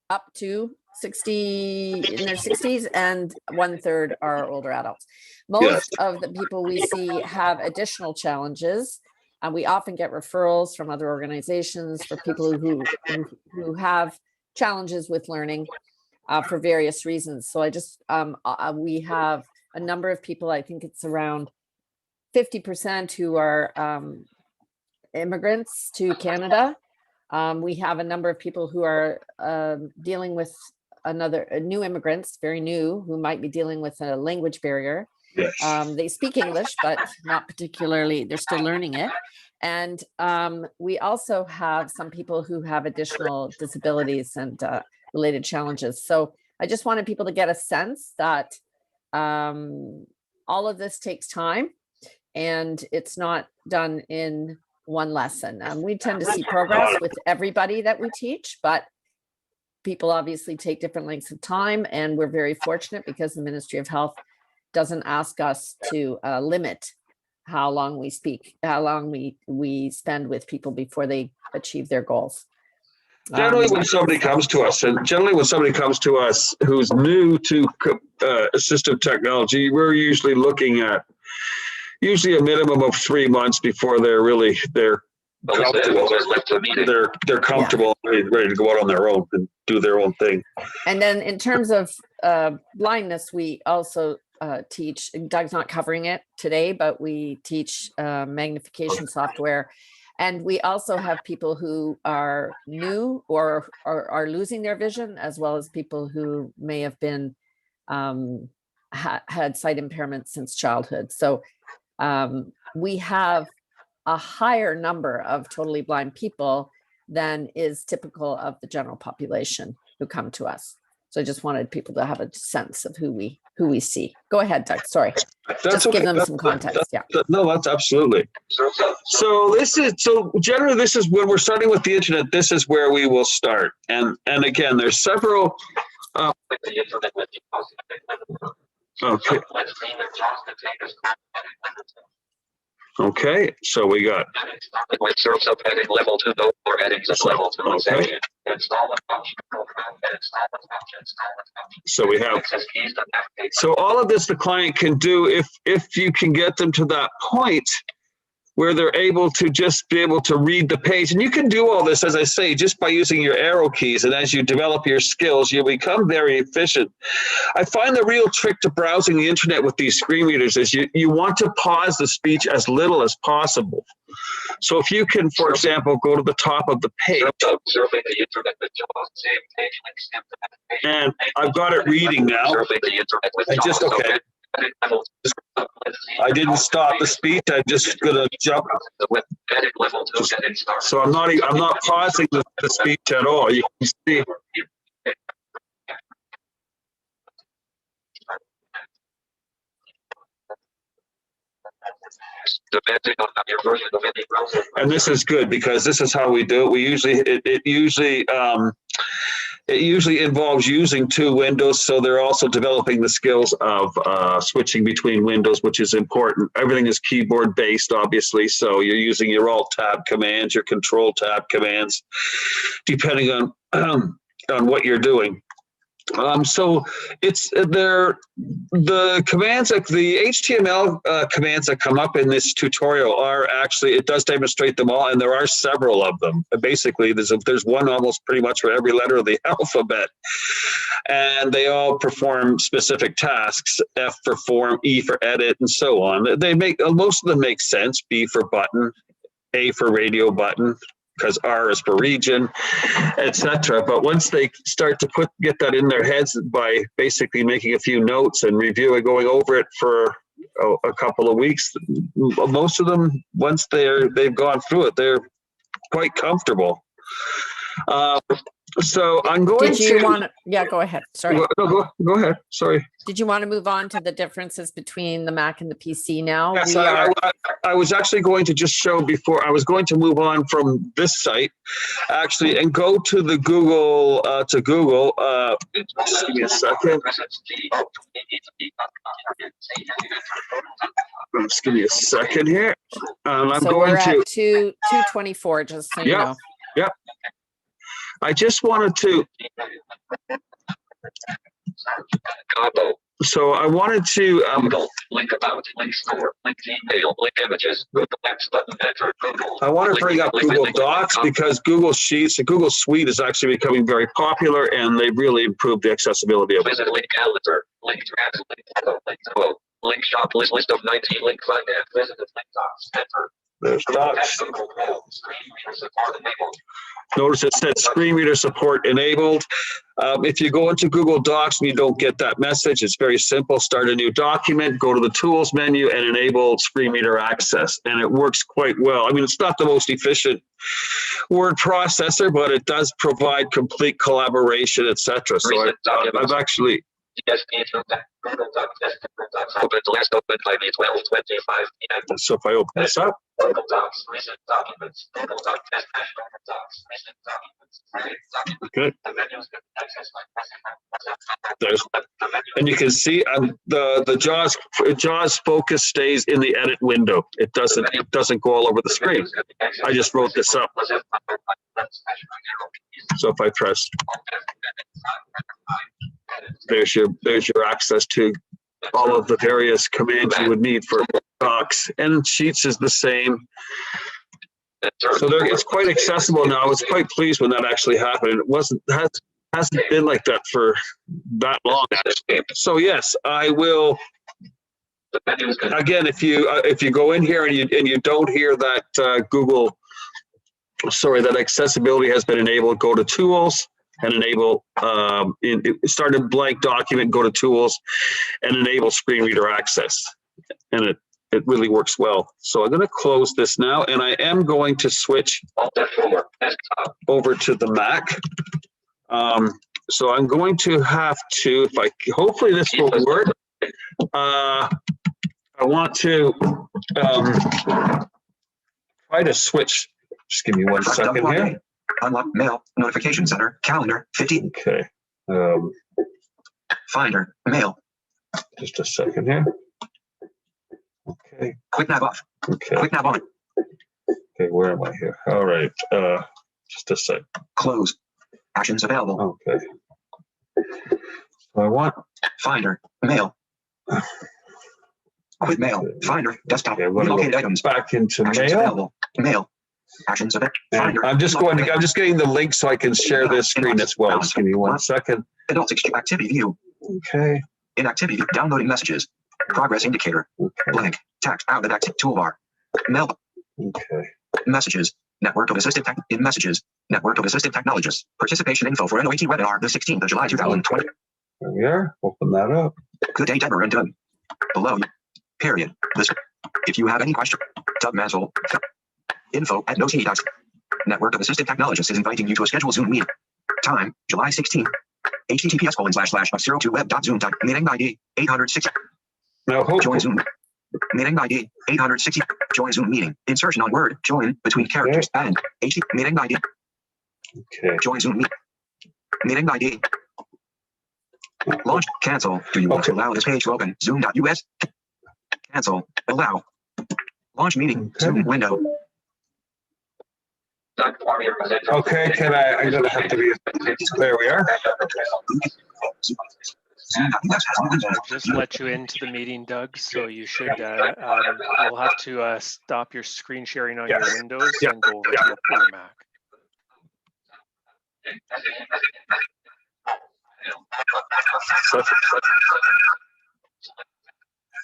up to 60 in their 60s, and 1/3 are older adults. Most of the people we see have additional challenges, and we often get referrals from other organizations for people who have challenges with learning for various reasons. So I just we have a number of people. I think it's around 50% who are immigrants to Canada. We have a number of people who are dealing with new immigrants, very new, who might be dealing with a language barrier. Yes. They speak English, but not particularly, they're still learning it. And we also have some people who have additional disabilities and related challenges. So I just wanted people to get a sense that all of this takes time and it's not done in one lesson. We tend to see progress with everybody that we teach, but people obviously take different lengths of time. And we're very fortunate because the Ministry of Health doesn't ask us to limit how long we speak, how long we spend with people before they achieve their goals. Generally, when somebody comes to us, who's new to assistive technology, we're usually looking at a minimum of 3 months before they're comfortable. They're comfortable, ready to go out on their own and do their own thing. And then in terms of blindness, we also teach, Doug's not covering it today, but we teach magnification software. And we also have people who are new or are losing their vision, as well as people who may have been had sight impairment since childhood. So we have a higher number of totally blind people than is typical of the general population who come to us. So I just wanted people to have a sense of who we see. Go ahead, Doug. Sorry. Just give them some context. Yeah. No, that's absolutely. So generally this is when we're starting with the internet. This is where we will start. And again, there's several. Okay. Okay, so we got. Level 2 or adding level 2. Okay. So we have. So all of this the client can do if you can get them to that point where they're able to just be able to read the page. And you can do all this, as I say, just by using your arrow keys. And as you develop your skills, you become very efficient. I find the real trick to browsing the internet with these screen readers is you want to pause the speech as little as possible. So if you can, for example, go to the top of the page. And I've got it reading now. Okay. I didn't stop the speech. I'm just gonna jump. So I'm not pausing the speech at all. You can see. And this is good because this is how we do it. We usually it usually involves using 2 windows, so they're also developing the skills of switching between windows, which is important. Everything is keyboard based, obviously, so you're using your Alt Tab commands, your Control Tab commands, depending on what you're doing. So it's the commands, the HTML commands that come up in this tutorial are actually, it does demonstrate them all, and there are several of them. Basically, there's one almost pretty much for every letter of the alphabet, and they all perform specific tasks. F for form, E for edit, and so on. They make, most of them make sense. B for button, A for radio button, because R is for region, etc. But once they start to get that in their heads by basically making a few notes and reviewing, going over it for a couple of weeks, most of them, once they've gone through it, they're quite comfortable. So I'm going to. Yeah, go ahead. Sorry. No, go ahead. Sorry. Did you want to move on to the differences between the Mac and the PC now? Yes, I was actually going to just show before. I was going to move on from this site, actually, and go to the Google, just give me a second. Just give me a second here. I'm so going we're to. At 224, just so you know. Yep. I just wanted to. So I wanted to. Link about, link store, link email, link images, Google Apps button, enter Google. I want to bring up Google Docs because Google Sheets and Google Suite is actually becoming very popular, and they've really improved the accessibility of it. Visit link calendar, link translate, link Link shop list of 19 link finance. Visit the link docs. Enter. There's docs. Google Mail. Screen reader support enabled. Notice it said screen reader support enabled. If you go into Google Docs and you don't get that message, it's very simple. Start a new document, go to the tools menu and enable screen reader access. And it works quite well. I mean, it's not the most efficient word processor, but it does provide complete collaboration, etc. So I've actually, Yes, Google Docs opened last opened by me 12:25 p.m. so if I open this up, Google Docs, recent documents, Google Docs, Google Docs, recent documents. good. The menus can access by pressing There's, the menu. and you can see the JAWS focus stays in the edit window. It doesn't go all over the screen. I just wrote this up. So if I press, there's your access to all of the various commands you would need for Docs, and Sheets is the same. So it's quite accessible now. I was quite pleased when that actually happened. It hasn't been like that for that long. So yes, I will. Again, if you go in here and you don't hear that that accessibility has been enabled, go to Tools and enable start a blank document, go to Tools and enable screen reader access, and it really works well. So I'm going to close this now, and I am going to switch over to the Mac. So I'm going to have to, hopefully this will work. I want to try to switch. Just give me 1 second here. Unlock mail, notification center, calendar, 50. Okay. Finder, mail. Just a second here. Okay. Quick nav off. Okay. Quick nav on. Okay, where am I here? All right. Just a sec. Close. Actions available. Okay. So I want Finder, mail. Quick mail. Finder, desktop. Okay, I'm going to Relocated go items. back into Actions mail. available. Mail. Actions available. Finder. I'm just getting the link so I can share this screen as well. Just give me 1 second. Adults activity view. Okay. Inactivity view. Downloading messages. Progress indicator. Okay. Blank. Text out of active toolbar. Mail. Okay. Messages. Network of Assistive Tech in Messages. Network of Assistive Technologists. Participation info for NOAT webinar the 16th of July 2020. There we are. Open that up. Good day, Deborah and Doug. Below. Period. Listen. If you have any question, Doug Mansell. info@NOAT. Network of Assistive Technologists is inviting you to a scheduled Zoom meeting. Time, July 16th. https://02web.zoom. Meeting ID 860. Now, Join Zoom. Meeting ID 860. Join Zoom meeting. Insertion on word. Join between characters and meeting ID. Okay. Join Zoom meeting. Meeting ID. Launch. Cancel. Do you want to allow this page to open? Zoom.us. Cancel. Allow. Launch meeting. Okay. Zoom window. Okay, I'm going to have to be, there we are. I'll just let you into the meeting, Doug, so you should, you'll have to stop your screen sharing on your Windows and go over to your Mac.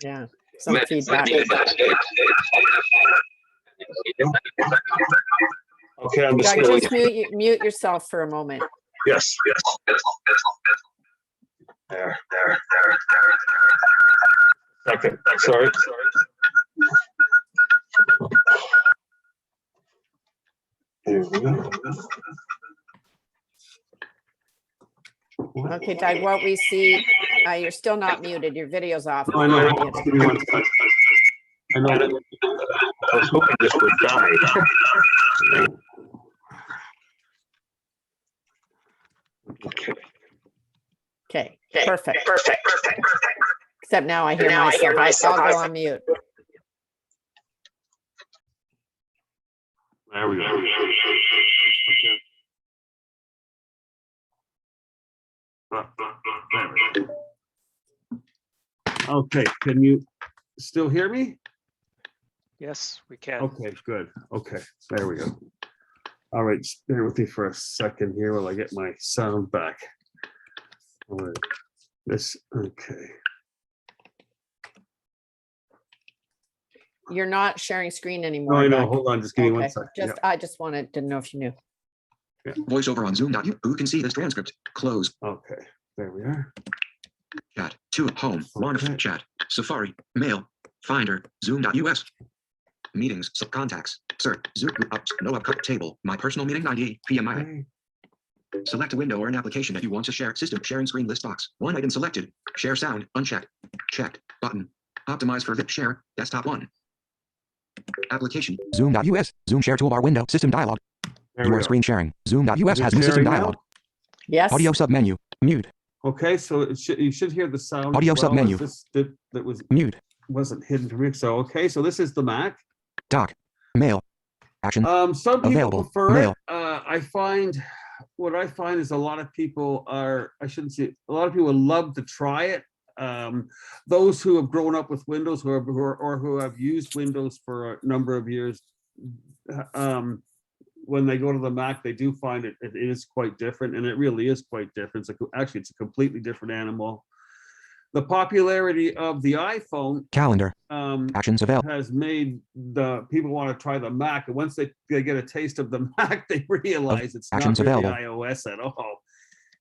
Yeah, some feedback. Okay, I'm just Doug, going. just mute yourself for a moment. Yes. There. Okay, sorry. Here we go. Okay, Doug, what we see, you're still not muted. Your video's off. I know. Give me 1 second. I know. I was hoping this would die. Okay, perfect. Except now I hear myself. I'll go on mute. There we go. Okay, can you still hear me? Yes, we can. Okay, good. Okay, there we go. All right, bear with me for a second here while I get my sound back. All right, okay. You're not sharing screen No, anymore. I know. Doug. Hold on, just give me one Okay, second. just, I just wanted to know if you knew. VoiceOver on Zoom. Who can see this transcript? Close. Okay, there we are. Chat. 2. Home. 1 Okay. of chat. Safari. Mail. Finder. Zoom.us. Meetings. Contacts. Search. Zoom. No upcut table. My personal meeting ID. PMI. Okay. Select a window or an application that you want to share. System sharing screen list box. One item selected. Share sound. Unchecked. Checked. Button. Optimize for VIP share. Desktop 1. Application. Zoom.us. Zoom share toolbar window. System dialog. There You we are go. screen sharing. Zoom.us Is it has new system sharing now? dialog. Yes. Audio submenu. Mute. Okay, so you should hear the sound. Audio as well as submenu. This that was Mute. wasn't hidden from me. So okay, so this is the Mac. Doc. Mail. Action. Some people Available. prefer Mail. it. I find what I find is a lot of people are, I shouldn't say, a lot of people love to try it. Those who have grown up with Windows or who have used Windows for a number of years, when they go to the Mac, they do find it is quite different, and it really is quite different. Actually, it's a completely different animal. The popularity of the iPhone Calendar. Actions available. has made the people want to try the Mac, and once they get a taste of the Mac, they realize it's not Actions really available. iOS at all.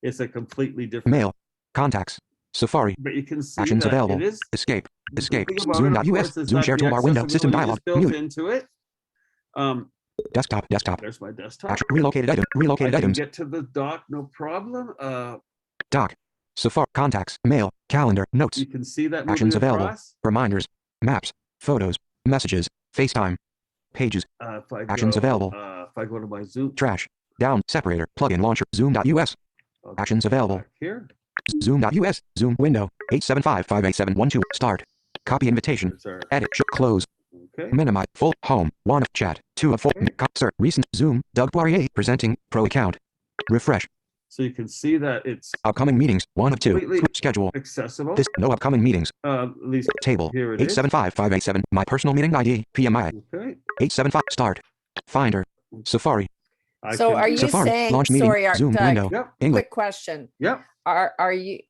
It's a completely different. Mail. Contacts. Safari. But you can see Actions that available. it is. Escape. the Escape. thing about it, of Zoom.us. course, is Zoom that share the toolbar window. System accessibility dialog. is built Mute. into it. Desktop. Desktop. There's my desktop. Action. Relocated item. I Relocated can items. get to the dock, no problem. Doc. Safari. Contacts. Mail. Calendar. Notes. You can see that Actions moving available. across. Reminders. Maps. Photos. Messages. FaceTime. Pages. If I Actions go, available. If I go to my Zoom. Trash. Down. Separator. Plugin launcher. Zoom.us. I'll Actions go available. back here. Zoom.us. Zoom window. 875-58712. Start. Copy invitation. There's our- Edit. Close. Okay. Minimize. Full. Home. 1 of chat. 2 of 4. Sir. Recent. Zoom. Doug Poirier. Presenting. Pro account. Refresh. So you can see that it's Upcoming meetings. 1 of 2. Completely Schedule. accessible. This. No upcoming meetings. At least Table. here it is. 875-587. My personal meeting ID. PMI. Okay. 875. Start. Finder. Safari. I So can- are you Safari. saying, Launch meeting. sorry, Zoom Doug, window. Yep. English. quick question. Yep. Are you,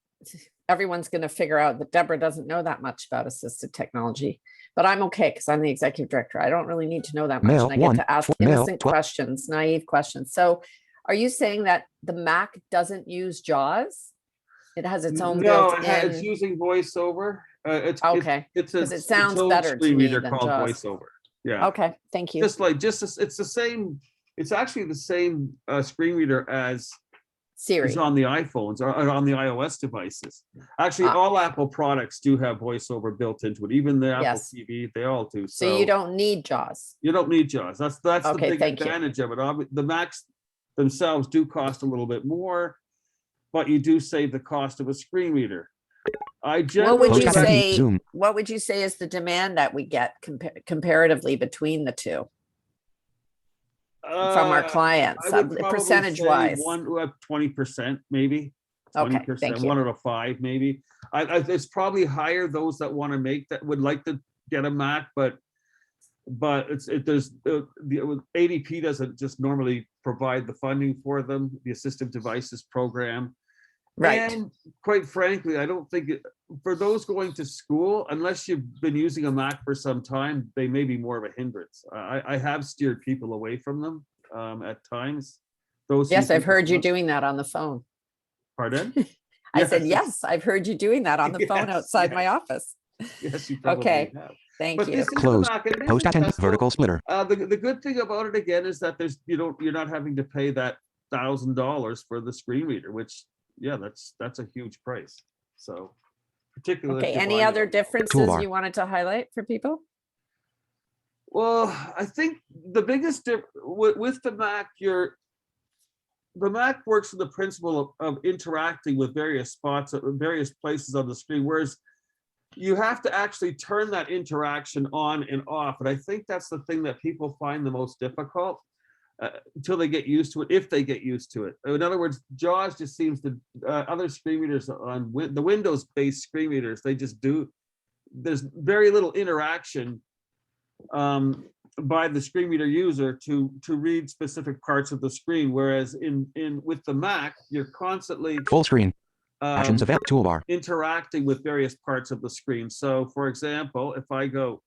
everyone's going to figure out that Deborah doesn't know that much about assistive technology, but I'm okay because I'm the executive director. I don't really need to know that much. Mail, And I get 1, to ask 4, mail, innocent 12. questions, naive questions. So are you saying that the Mac doesn't use JAWS? It has its own No, built-in. it's using VoiceOver. Okay, It's 'cause it its sounds own better to screen me reader than called JAWS. VoiceOver. Yeah. Okay, thank you. It's the same. It's actually the same screen reader as Siri. is on the iPhones or on the iOS devices. Actually, Ah. all Apple products do have VoiceOver built into it. Even the Apple Yes. TV, they all do. So you don't need JAWS. You don't need JAWS. That's the Okay, big thank you. advantage of it. The Macs themselves do cost a little bit more, but you do save the cost of a screen reader. I What generally would you Post-activity. say? Zoom. What would you say is the demand that we get comparatively between the two from our clients, I would probably percentage say wise? 20%, maybe. Okay, 20%, thank you. 1 out of 5, maybe. It's probably higher those that want to make that would like to get a Mac, but there's the ADP doesn't just normally provide the funding for them, the assistive devices program. Right. And quite frankly, I don't think for those going to school, unless you've been using a Mac for some time, they may be more of a hindrance. I have steered people away from them at times. Those who Yes, I've think heard it's you not- doing that on the phone. Pardon? I said, Yes. yes, I've heard you doing that on the phone Yes, outside my yes. office. Yes, you probably Okay, have. thank But you. this is the Close. Mac, and it is Post-attend. accessible. Vertical splitter. The good thing about it again is that you're not having to pay that $1,000 for the screen reader, which that's a huge price. So particularly. if Okay, you're any buying other it. differences Toolbar. you wanted to highlight for people? Well, I think the biggest with the Mac, the Mac works with the principle of interacting with various spots, various places on the screen, whereas you have to actually turn that interaction on and off. And I think that's the thing that people find the most difficult until they get used to it, if they get used to it. In other words, JAWS just seems to, other screen readers on the Windows-based screen readers, there's very little interaction by the screen reader user to read specific parts of the screen, whereas with the Mac, you're constantly Full screen. Actions available. Toolbar. interacting with various parts of the screen. So for example, if I go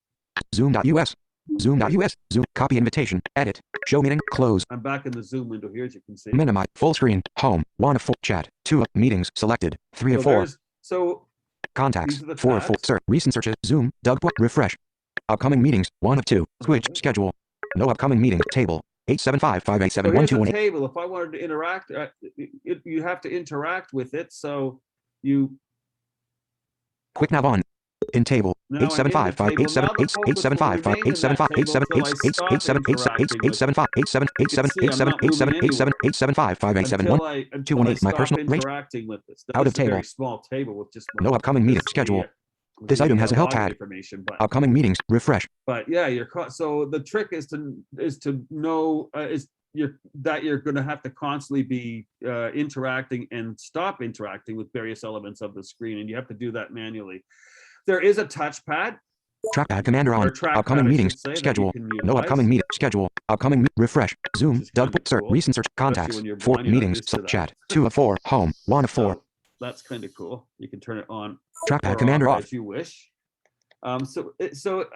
Zoom.us. Zoom.us. Zoom. Copy invitation. Edit. Show meeting. Close. I'm back in the Zoom window here, as you can see. Minimize. Full screen. Home. 1 of 4. Chat. 2 of meetings selected. 3 of 4. Contacts. These are the 4 of 4. tabs. Recent searches. Zoom. Doug. Refresh. Upcoming meetings. 1 of 2. Switch. Schedule. No upcoming meeting. Table. 875-587-1218. So here's the table. If I wanted to interact, you have to interact with it. So you. Quick nav on. In table. Now I'm in the 875-587. table. Now the focus will remain in that table until I stop My personal range. interacting with this. Out of This is a very table. small table with just No upcoming meeting. Schedule. This item has a help tag. Upcoming meetings. Refresh. But yeah, so the trick is to know that you're going to have to constantly be interacting and stop interacting with various elements of the screen, and you have to do that manually. There is a touchpad. Trackpad commander on. Upcoming meetings. Schedule. No upcoming meeting. Schedule. Upcoming. Refresh. Zoom. Doug. Search. Recent search. Contacts. 4 meetings. Chat. 2 of 4. Home. 1 of 4. So that's kind of cool. You can turn it on. Trackpad or commander off. as you wish. So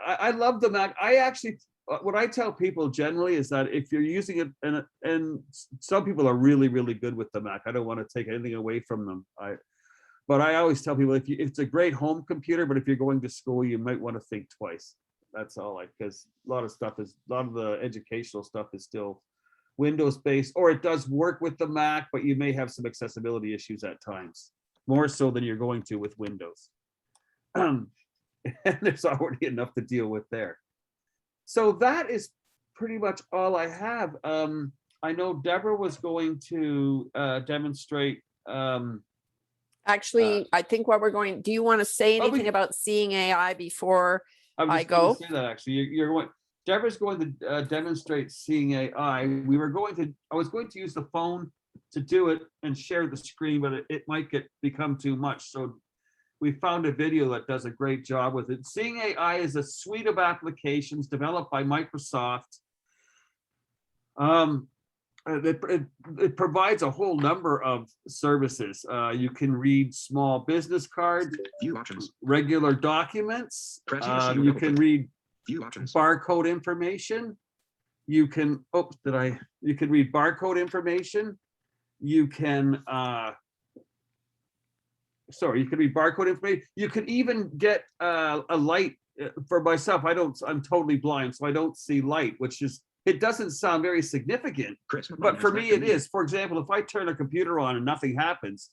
I love the Mac. I actually, what I tell people generally is that if you're using it, and some people are really, really good with the Mac. I don't want to take anything away from them. But I always tell people if it's a great home computer, but if you're going to school, you might want to think twice. That's all, because a lot of the educational stuff is still Windows based, or it does work with the Mac, but you may have some accessibility issues at times, more so than you're going to with Windows. And there's already enough to deal with there. So that is pretty much all I have. I know Deborah was going to demonstrate. Actually, I think what we're going, do you want to say anything about Seeing AI before I go? Say that actually, Deborah's going to demonstrate Seeing AI. I was going to use the phone to do it and share the screen, but it might become too much. So we found a video that does a great job with it. Seeing AI is a suite of applications developed by Microsoft. It provides a whole number of services. You can read small business cards, View options. regular documents. Press here to see your You double can click. read View options. barcode information. You can, you can read barcode information. You can, you can read barcode information. You can even get a light. For myself, I'm totally blind, so I don't see light, which is, it doesn't sound very significant, but for me it is. For example, if I turn a computer on and nothing happens,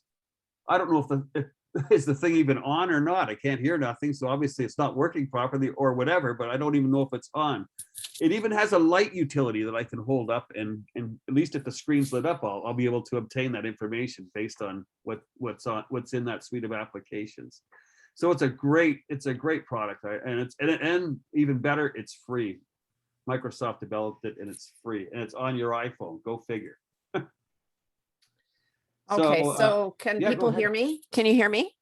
I don't know if is the thing even on or not. I can't hear nothing, so obviously it's not working properly or whatever, but I don't even know if it's on. It even has a light utility that I can hold up, and at least if the screen's lit up, I'll be able to obtain that information based on what's in that suite of applications. So it's a great product, and even better, it's free. Microsoft developed it and it's free, and it's on your iPhone. Go figure. Okay, so can people hear me? Can you hear me?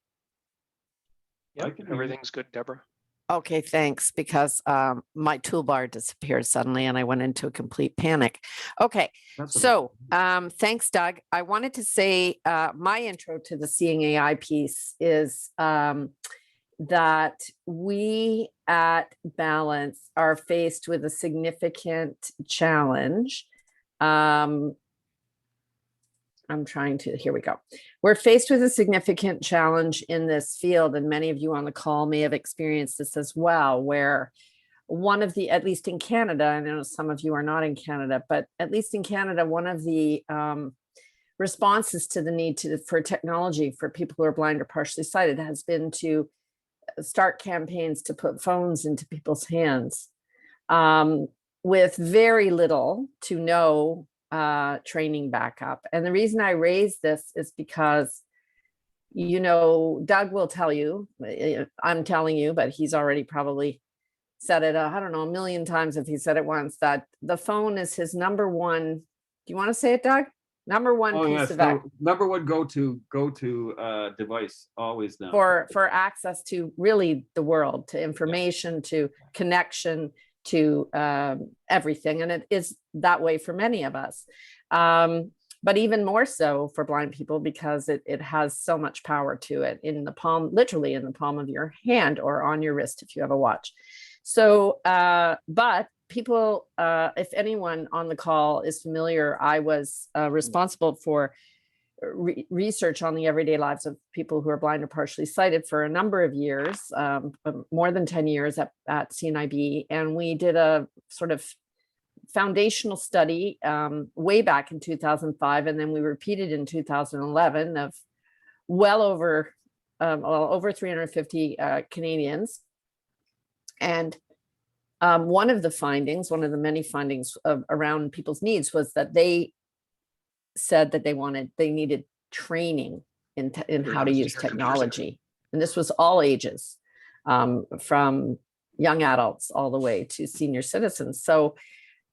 Yep, everything's good, Deborah. Okay, thanks, because my toolbar disappeared suddenly and I went into a complete panic. Okay, so thanks, Doug. I wanted to say my intro to the Seeing AI piece is that we at Balance are faced with a significant challenge. Here we go. We're faced with a significant challenge in this field, and many of you on the call may have experienced this as well, where one of the, at least in Canada, I know some of you are not in Canada, but at least in Canada, one of the responses to the need for technology for people who are blind or partially sighted has been to start campaigns to put phones into people's hands with very little to no training backup. And the reason I raise this is because, Doug will tell you, I'm telling you, but he's already probably said it, I don't know, a million times if he said it once, that the phone is his number one. Do you want to say it, Doug? Number one piece of number one go-to device always now for access to really the world, to information, to connection, to everything. And it is that way for many of us, but even more so for blind people, because it has so much power to it, in the palm, literally in the palm of your hand, or on your wrist if you have a watch. So, but people, if anyone on the call is familiar, I was responsible for research on the everyday lives of people who are blind or partially sighted for a number of years, more than 10 years at CNIB. And we did a sort of foundational study way back in 2005, and then we repeated in 2011 of well over 350 Canadians. And one of the many findings around people's needs was that they said that they needed training in how to use technology. And this was all ages, from young adults all the way to senior citizens. So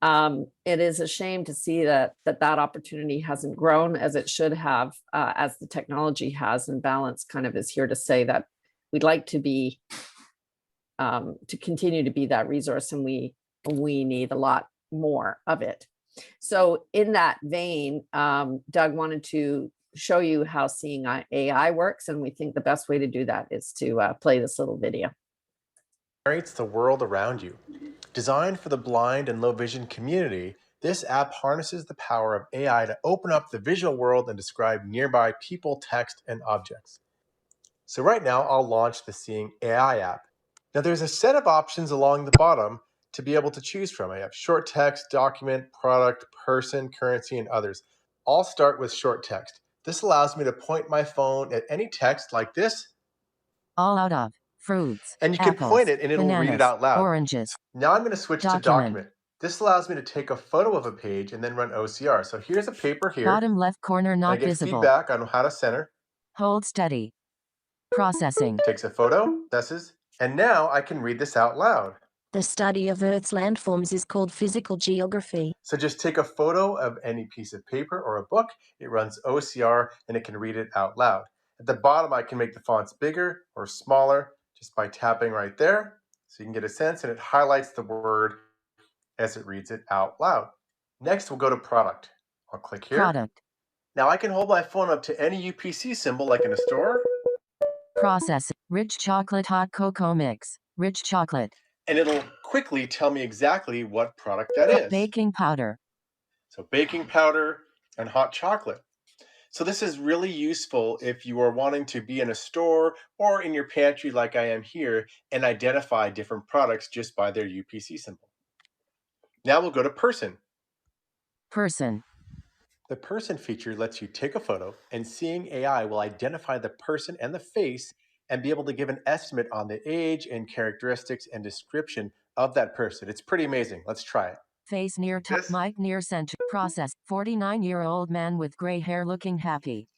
it is a shame to see that opportunity hasn't grown as it should have, as the technology has. And Balance kind of is here to say that we'd like to be to continue to be that resource, and we need a lot more of it. So in that vein, Doug wanted to show you how Seeing AI works, and we think the best way to do that is to play this little video. Narrates the world around you. Designed for the blind and low vision community, this app harnesses the power of AI to open up the visual world and describe nearby people, text, and objects. So right now, I'll launch the Seeing AI app. Now there's a set of options along the bottom to be able to choose from. I have short text, document, product, person, currency, and others. I'll start with short text. This allows me to point my phone at any text like this. All out of fruits. And you apples, can point it and it'll bananas, read it out loud. Oranges. Now I'm going to switch to document. This allows me to take a photo of a page and then run OCR. So here's a paper here. Bottom left corner not I get visible. feedback on how to center. Hold steady. Processing. Takes a photo, and now I can read this out loud. The study of Earth's landforms is called physical geography. So just take a photo of any piece of paper or a book, it runs OCR, and it can read it out loud. At the bottom, I can make the fonts bigger or smaller just by tapping right there. So you can get a sense, and it highlights the word as it reads it out loud. Next, we'll go to product. I'll click here. Product. Now I can hold my phone up to any UPC symbol like in a store. Process. Rich chocolate hot cocoa mix. Rich chocolate. And it'll quickly tell me exactly what product that is. Baking powder. So baking powder and hot chocolate. So this is really useful if you are wanting to be in a store or in your pantry like I am here and identify different products just by their UPC symbol. Now we'll go to person. Person. The person feature lets you take a photo, and Seeing AI will identify the person and the face and be able to give an estimate on the age and characteristics and description of that person. It's pretty amazing. Let's try it. Face near top, mic near center. Process. 49-year-old man with gray hair looking happy.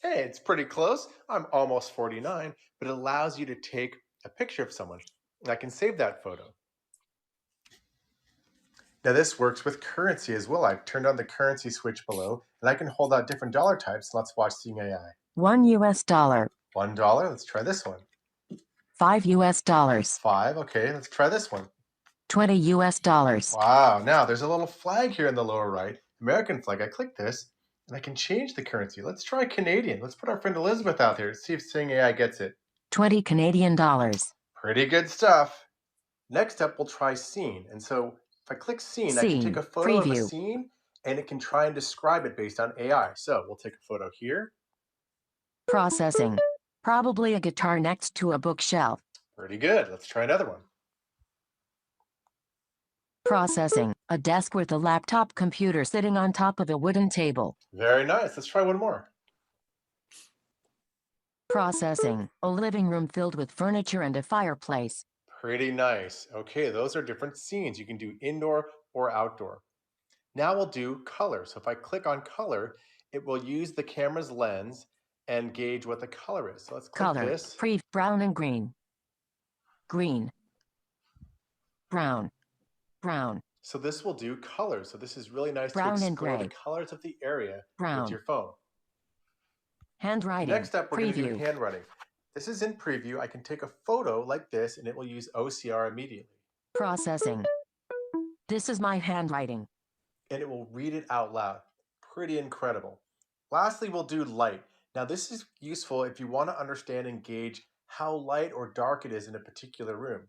Hey, it's pretty close. I'm almost 49, but it allows you to take a picture of someone. And I can save that photo. Now this works with currency as well. I've turned on the currency switch below, and I can hold out different dollar types. Let's watch Seeing AI. $1 US. $1. Let's try this one. $5 US. $5. Okay, let's try this one. $20 US. Wow. Now there's a little flag here in the lower right, American flag. I click this, and I can change the currency. Let's try Canadian. Let's put our friend Elizabeth out there to see if Seeing AI gets it. 20 Canadian dollars. Pretty good stuff. Next up, we'll try scene. And so if I click scene, I can take a photo of a scene, and it can try and describe it based on AI. So we'll take a photo here. Processing. Probably a guitar next to a bookshelf. Pretty good. Let's try another one. Processing. A desk with a laptop computer sitting on top of a wooden table. Very nice. Let's try one more. Processing. A living room filled with furniture and a fireplace. Pretty nice. Okay, those are different scenes. You can do indoor or outdoor. Now we'll do color. So if I click on color, it will use the camera's lens and gauge what the color is. So let's click color. this. Brown and green. Green. Brown. Brown. So this will do color. So this is really nice Brown to and explore gray. the colors of the area Brown. with your phone. Handwriting. Next up, we're going to Preview. do handwriting. This is in preview. I can take a photo like this, and it will use OCR immediately. Processing. This is my handwriting. And it will read it out loud. Pretty incredible. Lastly, we'll do light. Now, this is useful if you want to understand and gauge how light or dark it is in a particular room.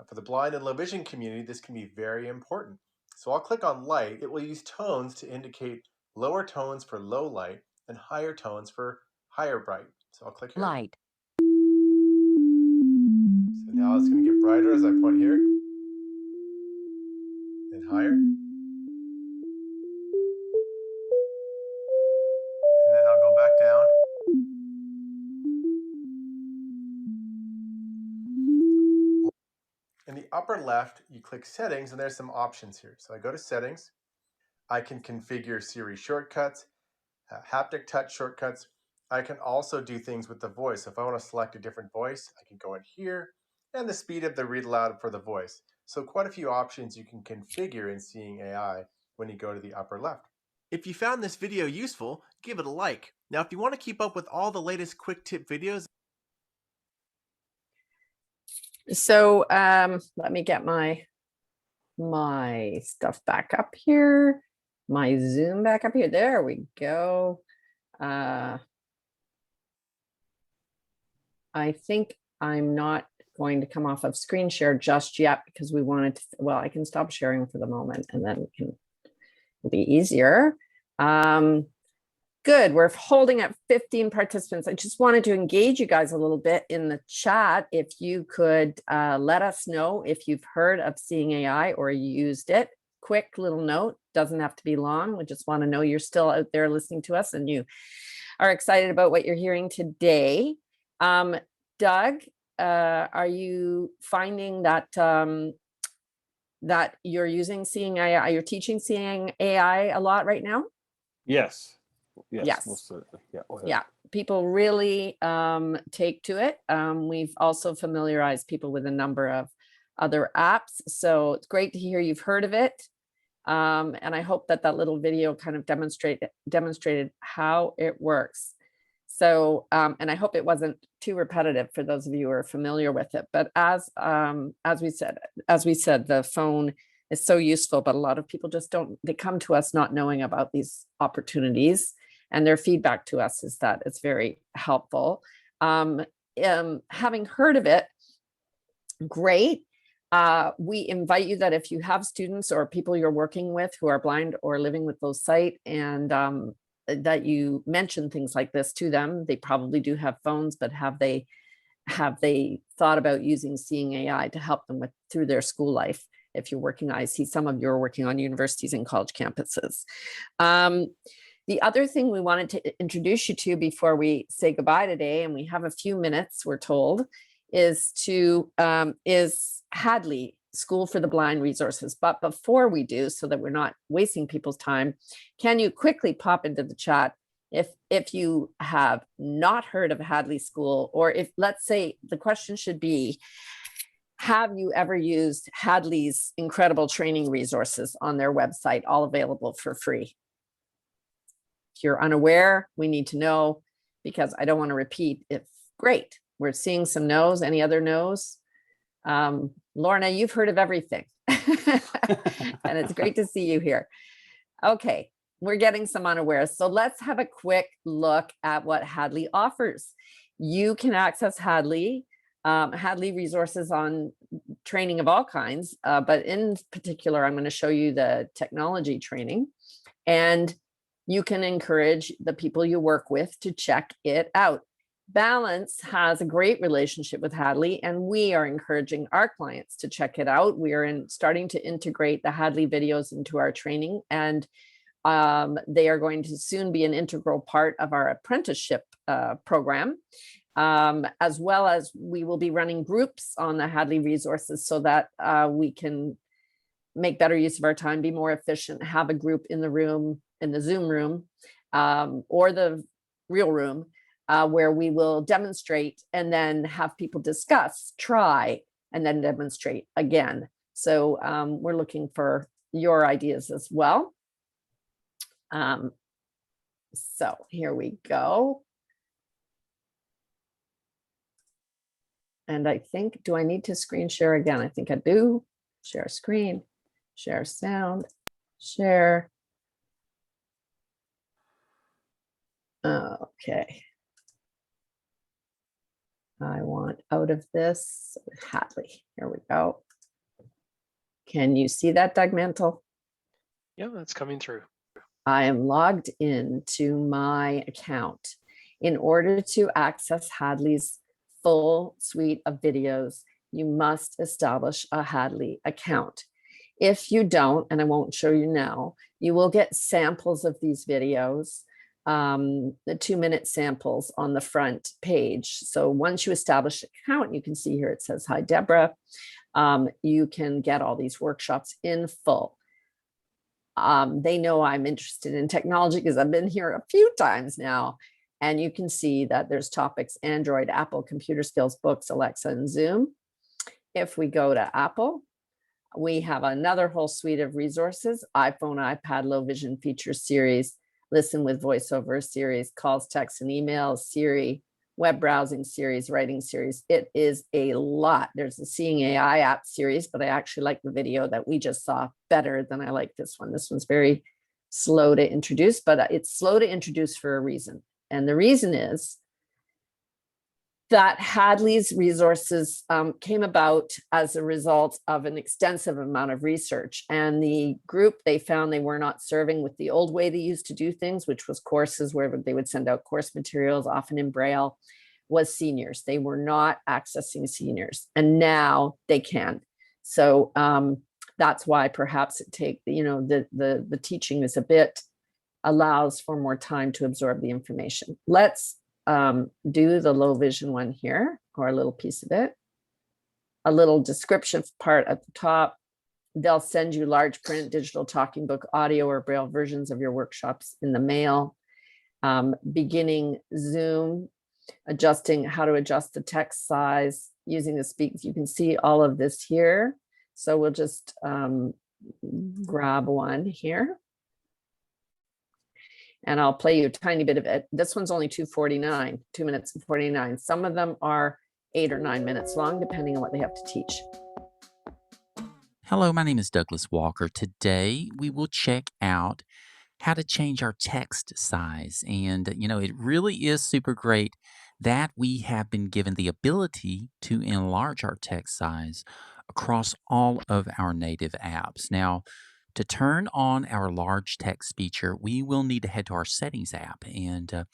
For the blind and low vision community, this can be very important. So I'll click on light. It will use tones to indicate lower tones for low light and higher tones for higher bright. So I'll click here. Light. So now it's going to get brighter as I point here. And higher. And then I'll go back down. In the upper left, you click settings and there's some options here. So I go to settings. I can configure Siri shortcuts, haptic touch shortcuts. I can also do things with the voice. So if I want to select a different voice, I can go in here and the speed of the read aloud for the voice. So quite a few options you can configure in Seeing AI when you go to the upper left. If you found this video useful, give it a like. Now, if you want to keep up with all the latest quick tip videos. So let me get my stuff back up here. My Zoom back up here. There we go. I think I'm not going to come off of screen share just yet because we wanted to, well, I can stop sharing for the moment and then it'll be easier. Good, we're holding at 15 participants. I just wanted to engage you guys a little bit in the chat. If you could let us know if you've heard of Seeing AI or used it. Quick little note, doesn't have to be long. We just want to know you're still out there listening to us and you are excited about what you're hearing today. Doug, are you finding that that you're using Seeing AI, you're teaching Seeing AI a lot right now? Yes. Yes. Most certainly. Yeah. Go ahead. Yeah, people really take to it. We've also familiarized people with a number of other apps. So it's great to hear you've heard of it. And I hope that that little video kind of demonstrated how it works. So, and I hope it wasn't too repetitive for those of you who are familiar with it. But as we said, the phone is so useful, but a lot of people just don't, they come to us not knowing about these opportunities, and their feedback to us is that it's very helpful. Having heard of it, great. We invite you that if you have students or people you're working with who are blind or living with low sight, and that you mention things like this to them. They probably do have phones, but have they thought about using Seeing AI to help them through their school life? If you're working, I see some of you are working on universities and college campuses. The other thing we wanted to introduce you to before we say goodbye today, and we have a few minutes, we're told, is Hadley, School for the Blind resources. But before we do, so that we're not wasting people's time, can you quickly pop into the chat if you have not heard of Hadley School, or if, let's say, the question should be, have you ever used Hadley's incredible training resources on their website, all available for free? If you're unaware, we need to know, because I don't want to repeat. If great, we're seeing some no's. Any other no's? Lorna, you've heard of everything. And it's great to see you here. Okay, we're getting some unawares. So let's have a quick look at what Hadley offers. You can access Hadley resources on training of all kinds, but in particular, I'm going to show you the technology training, and you can encourage the people you work with to check it out. Balance has a great relationship with Hadley, and we are encouraging our clients to check it out. We are starting to integrate the Hadley videos into our training, and they are going to soon be an integral part of our apprenticeship program, as well as we will be running groups on the Hadley resources so that we can make better use of our time, be more efficient, have a group in the room, in the Zoom room, or the real room, where we will demonstrate and then have people discuss, try, and then demonstrate again. So we're looking for your ideas as well. So here we go. And I think, do I need to screen share again? I think I do. Share screen, share sound, share. Okay. I want out of this Hadley. Here we go. Can you see that, Doug Mantle? Yeah, that's coming through. I am logged into my account. In order to access Hadley's full suite of videos, you must establish a Hadley account. If you don't, and I won't show you now, you will get samples of these videos, the 2-minute samples on the front page. So once you establish an account, you can see here it says, "Hi, Deborah." You can get all these workshops in full. They know I'm interested in technology because I've been here a few times now. And you can see that there's topics: Android, Apple, computer skills, books, Alexa, and Zoom. If we go to Apple, we have another whole suite of resources: iPhone, iPad, low vision features series, listen with voiceover series, calls, texts, and emails, Siri, web browsing series, writing series. It is a lot. There's a Seeing AI app series, but I actually like the video that we just saw better than I like this one. This one's very slow to introduce, but it's slow to introduce for a reason. And the reason is that Hadley's resources came about as a result of an extensive amount of research. And the group, they found they were not serving with the old way they used to do things, which was courses where they would send out course materials, often in Braille, was seniors. They were not accessing seniors, and now they can. So that's why perhaps it the teaching is a bit, allows for more time to absorb the information. Let's do the low vision one here, or a little piece of it. A little description part at the top. They'll send you large print, digital talking book, audio, or Braille versions of your workshops in the mail. Beginning Zoom, adjusting how to adjust the text size using the speak. You can see all of this here. So we'll just grab one here. And I'll play you a tiny bit of it. This one's only 2:49, 2 minutes and 49. Some of them are 8 or 9 minutes long, depending on what they have to teach. Hello, my name is Douglas Walker. Today, we will check out how to change our text size. And, it really is super great that we have been given the ability to enlarge our text size across all of our native apps. Now, to turn on our large text feature, we will need to head to our settings app. And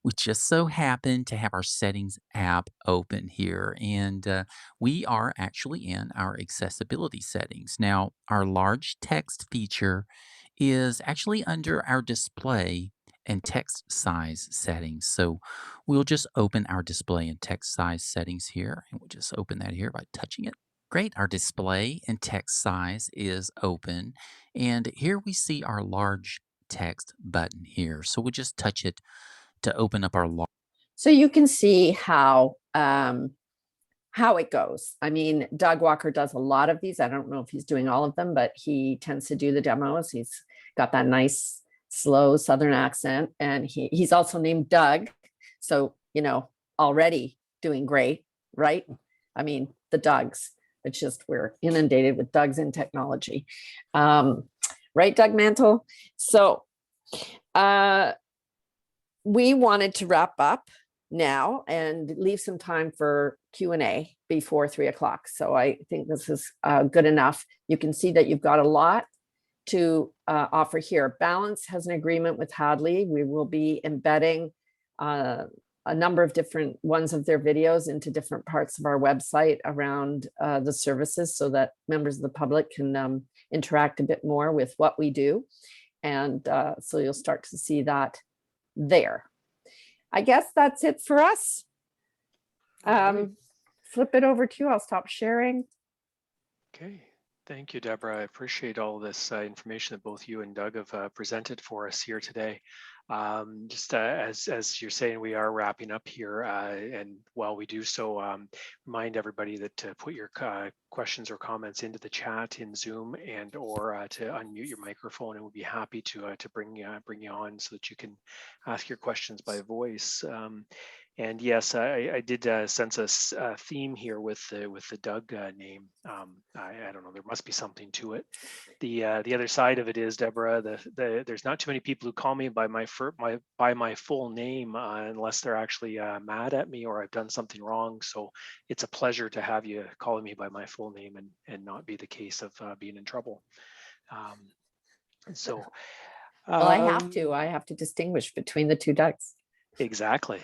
we just so happen to have our settings app open here. And we are actually in our accessibility settings. Now, our large text feature is actually under our display and text size settings. So we'll just open our display and text size settings here. And we'll just open that here by touching it. Great, our display and text size is open. And here we see our large text button here. So we'll just touch it to open up our large. So you can see how it goes. I mean, Doug Walker does a lot of these. I don't know if he's doing all of them, but he tends to do the demos. He's got that nice, slow Southern accent. And he's also named Doug. So, already doing great, right? I mean, the Dougs. It's just we're inundated with Dougs in technology. Right, Doug Mantle? So we wanted to wrap up now and leave some time for Q&A before 3 o'clock. So I think this is good enough. You can see that you've got a lot to offer here. Balance has an agreement with Hadley. We will be embedding a number of different ones of their videos into different parts of our website around the services so that members of the public can interact a bit more with what we do. And so you'll start to see that there. I guess that's it for us. Flip it over to you. I'll stop sharing. Okay. Thank you, Deborah. I appreciate all this information that both you and Doug have presented for us here today. Just as you're saying, we are wrapping up here, and while we do so, remind everybody that to put your questions or comments into the chat in Zoom, and or to unmute your microphone, and we'll be happy to bring you on so that you can ask your questions by voice. And yes, I did sense a theme here with the Doug name. I don't know. There must be something to it. The other side of it is, Deborah, there's not too many people who call me by my full name unless they're actually mad at me or I've done something wrong. So it's a pleasure to have you calling me by my full name and not be the case of being in trouble. So. Well, I have to distinguish between the two Dougs. Exactly.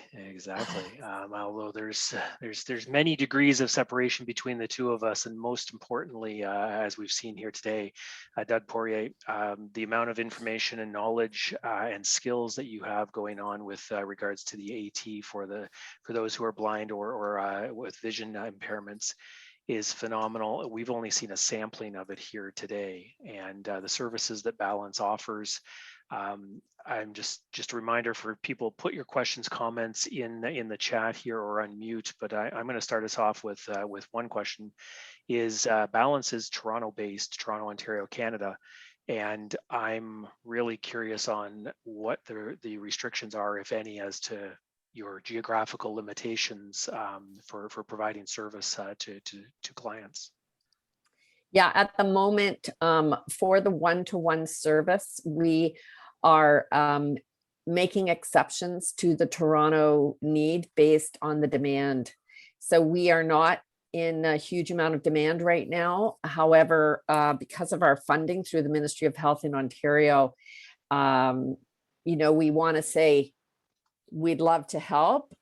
Although there's many degrees of separation between the two of us, and most importantly, as we've seen here today, Doug Poirier, the amount of information and knowledge and skills that you have going on with regards to the AT for those who are blind or with vision impairments is phenomenal. We've only seen a sampling of it here today, and the services that Balance offers. I'm just a reminder for people, put your questions, comments in the chat here or unmute, but I'm going to start us off with one question. Is Balance is Toronto-based, Toronto, Ontario, Canada, and I'm really curious on what the restrictions are, if any, as to your geographical limitations for providing service to clients. Yeah, at the moment, for the one-to-one service, we are making exceptions to the Toronto need based on the demand. So we are not in a huge amount of demand right now. However, because of our funding through the Ministry of Health in Ontario, we want to say we'd love to help.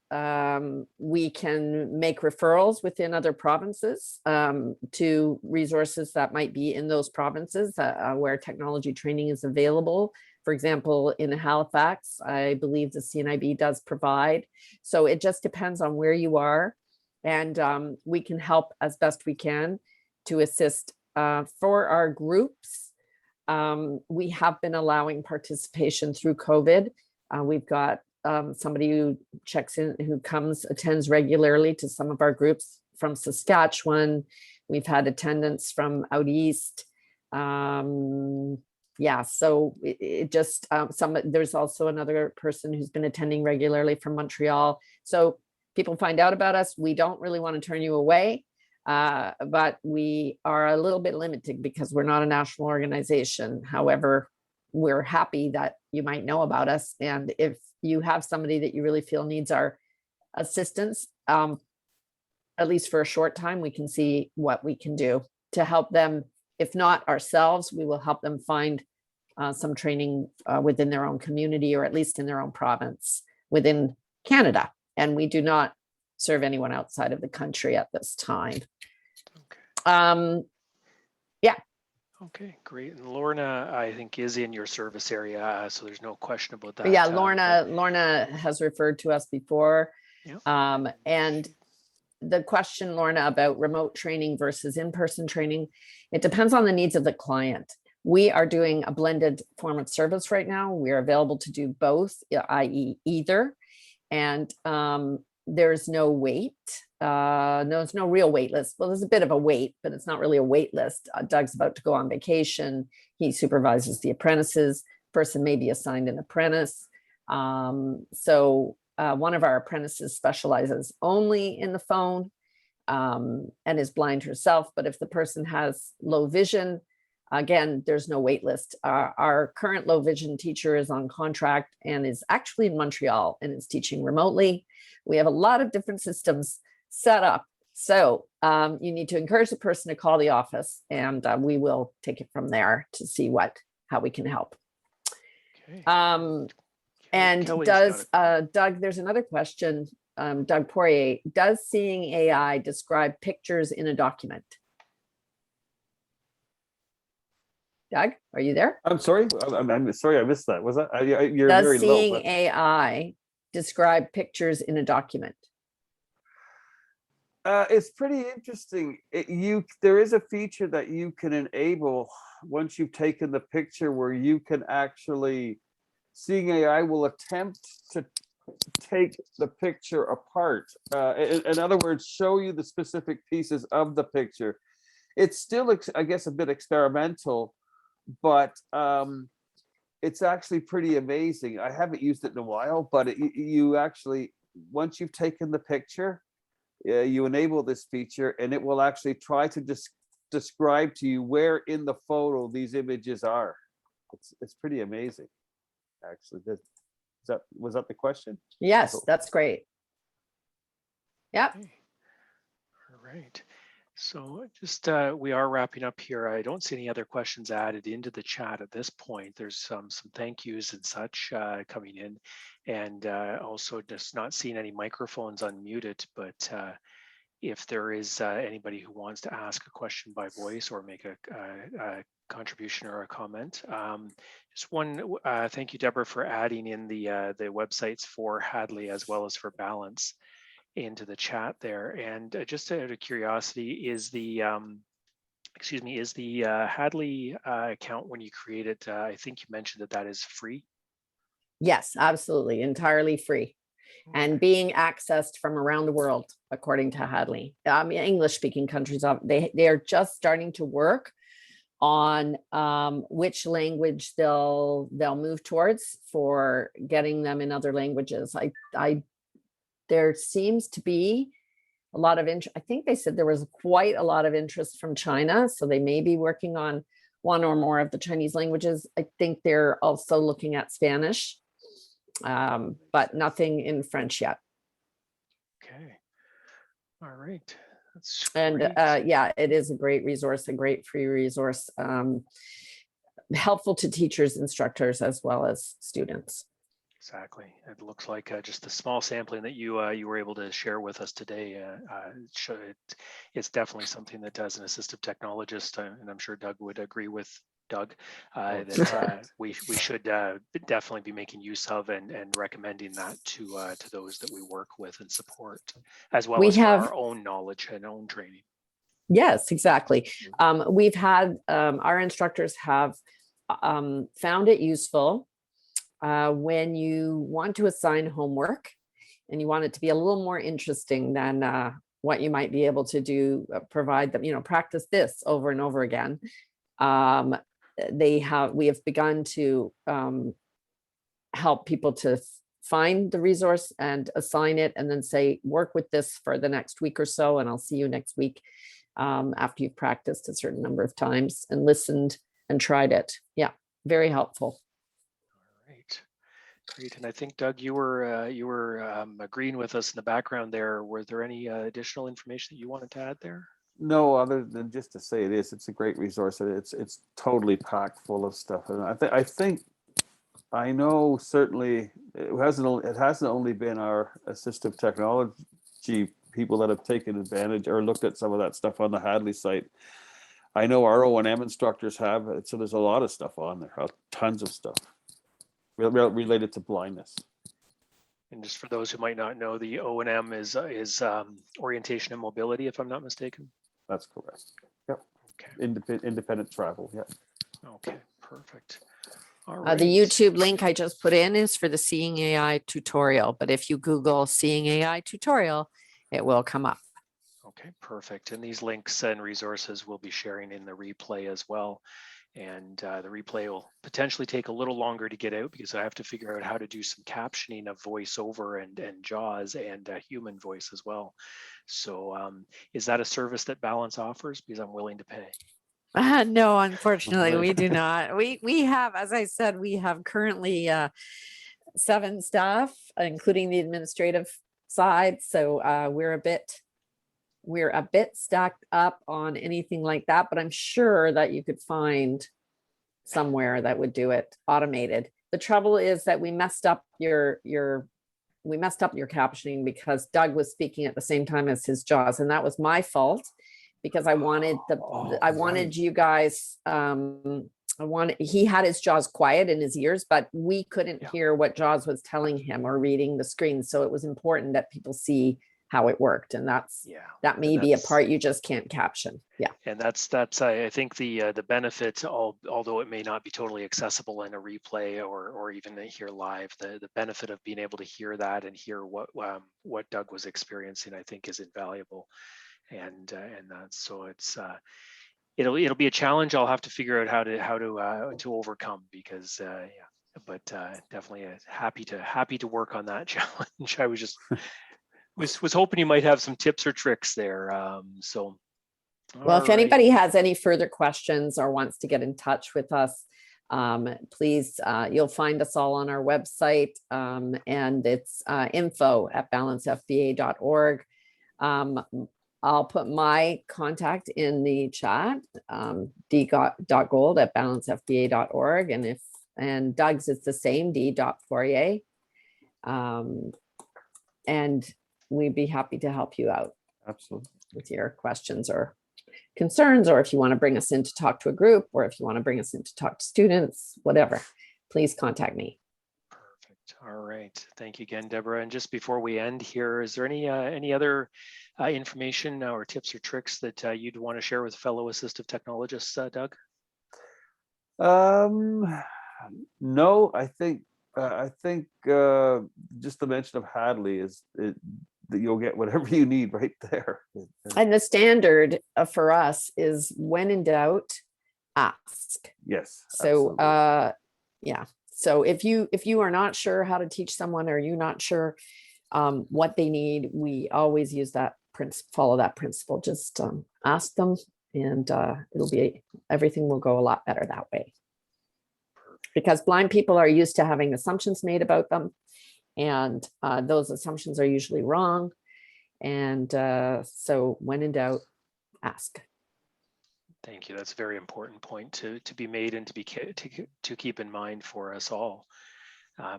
We can make referrals within other provinces to resources that might be in those provinces where technology training is available. For example, in Halifax, I believe the CNIB does provide. So it just depends on where you are. And we can help as best we can to assist. For our groups, we have been allowing participation through COVID. We've got somebody who checks in, who attends regularly to some of our groups from Saskatchewan. We've had attendance from out east. So it just there's also another person who's been attending regularly from Montreal. So people find out about us. We don't really want to turn you away, but we are a little bit limited because we're not a national organization. However, we're happy that you might know about us. And if you have somebody that you really feel needs our assistance, at least for a short time, we can see what we can do to help them. If not ourselves, we will help them find some training within their own community, or at least in their own province within Canada. And we do not serve anyone outside of the country at this time. Okay. Okay, great. And Lorna, I think, is in your service area, so there's no question about that. Yeah, Lorna has referred to us before. Yeah. And the question, Lorna, about remote training versus in-person training, it depends on the needs of the client. We are doing a blended form of service right now. We are available to do both, i.e. either. And there's no wait. There's no real wait list. Well, there's a bit of a wait, but it's not really a wait list. Doug's about to go on vacation. He supervises the apprentices. Person may be assigned an apprentice. So one of our apprentices specializes only in the phone and is blind herself. But if the person has low vision, again, there's no wait list. Our current low vision teacher is on contract and is actually in Montreal and is teaching remotely. We have a lot of different systems set up. So you need to encourage the person to call the office, and we will take it from there to see how we can help. Okay. And Doug, there's another question, Doug Poirier, does seeing AI describe pictures in a document? Doug, are you there? I'm sorry. I'm sorry, I missed that. Was that? You're does very seeing low, but... AI describe pictures in a document? It's pretty interesting. There is a feature that you can enable once you've taken the picture, where you can actually, seeing AI will attempt to take the picture apart. In other words, show you the specific pieces of the picture. It's still, I guess, a bit experimental, but it's actually pretty amazing. I haven't used it in a while, but you actually once you've taken the picture, you enable this feature and it will actually try to describe to you where in the photo these images are. It's pretty amazing, actually. Was that the question? Yes, that's great. Yep. Okay. All right. So just we are wrapping up here. I don't see any other questions added into the chat at this point. There's some thank yous and such coming in, and also just not seeing any microphones unmuted. But if there is anybody who wants to ask a question by voice or make a contribution or a comment, just one. Thank you, Deborah, for adding in the websites for Hadley as well as for Balance into the chat there. And just out of curiosity, is the Hadley account, when you create it, I think you mentioned that is free? Yes, absolutely, entirely free, and being accessed from around the world, according to Hadley. English-speaking countries, they are just starting to work on which language they'll move towards for getting them in other languages. There seems to be a lot of interest. I think they said there was quite a lot of interest from China, so they may be working on one or more of the Chinese languages. I think they're also looking at Spanish, but nothing in French yet. Okay. All right. That's and yeah, it is a great resource, a great free resource, helpful to teachers, instructors, as well as students. Exactly. It looks like just the small sampling that you were able to share with us today, it's definitely something that, as an assistive technologist, and I'm sure Doug would agree with Doug, that we should definitely be making use of and recommending that to those that we work with and support, as well as for our own knowledge and own training. Yes, exactly. We've had our instructors have found it useful when you want to assign homework and you want it to be a little more interesting than what you might be able to do, provide them, practice this over and over again. We have begun to help people to find the resource and assign it, and then say, work with this for the next week or so, and I'll see you next week after you've practiced a certain number of times and listened and tried it. Yeah, very helpful. Great, and I think, Doug, you were agreeing with us in the background there. Were there any additional information that you wanted to add there? No, other than just to say it's a great resource. It's totally packed full of stuff, and I know certainly it hasn't only been our assistive technology people that have taken advantage or looked at some of that stuff on the Hadley site. I know our O&M instructors have, so there's a lot of stuff on there, tons of stuff related to blindness. And just for those who might not know, the O&M is orientation and mobility, if I'm not mistaken. That's correct. Yep. Okay. Independent travel. Yeah. Okay. Perfect. All right. The YouTube link I just put in is for the Seeing AI tutorial, but if you Google Seeing AI tutorial, it will come up. Okay. Perfect. And these links and resources we'll be sharing in the replay as well. And the replay will potentially take a little longer to get out because I have to figure out how to do some captioning of voiceover and JAWS and human voice as well. So is that a service that Balance offers? Because I'm willing to pay. No, unfortunately, we do not. We have, as I said, we have currently 7 staff, including the administrative side. So we're a bit stacked up on anything like that, but I'm sure that you could find somewhere that would do it automated. The trouble is that we messed up your captioning because Doug was speaking at the same time as his JAWS, and that was my fault because I wanted you guys, he had his JAWS quiet in his ears, but we couldn't hear what JAWS was telling him or reading the screen. So it was important that people see how it worked, and that may be a part you just can't caption. Yeah, and that's I think the benefit, although it may not be totally accessible in a replay or even here live, the benefit of being able to hear that and hear what Doug was experiencing, I think, is invaluable, and so it's it'll be a challenge I'll have to figure out how to overcome because but definitely happy to work on that challenge. I was just was hoping you might have some tips or tricks there. So, well, if all right. anybody has any further questions or wants to get in touch with us, please, you'll find us all on our website, and it's info@balancefba.org. I'll put my contact in the chat, d.gold@balancefba.org, and Doug's is the same, d.fourier. And we'd be happy to help you out. Absolutely. With your questions or concerns, or if you want to bring us in to talk to a group, or if you want to bring us in to talk to students, whatever, please contact me. Perfect. All right. Thank you again, Deborah. And just before we end here, is there any other information or tips or tricks that you'd want to share with fellow assistive technologists, Doug? No, I think just the mention of Hadley that you'll get whatever you need right there. And the standard for us is, when in doubt, ask. Yes. So yeah. So if you are not sure how to teach someone, or you're not sure what they need, we always use that follow that principle. Just ask them, and everything will go a lot better that way. Because blind people are used to having assumptions made about them, and those assumptions are usually wrong. And so when in doubt, ask. Thank you. That's a very important point to be made and to keep in mind for us all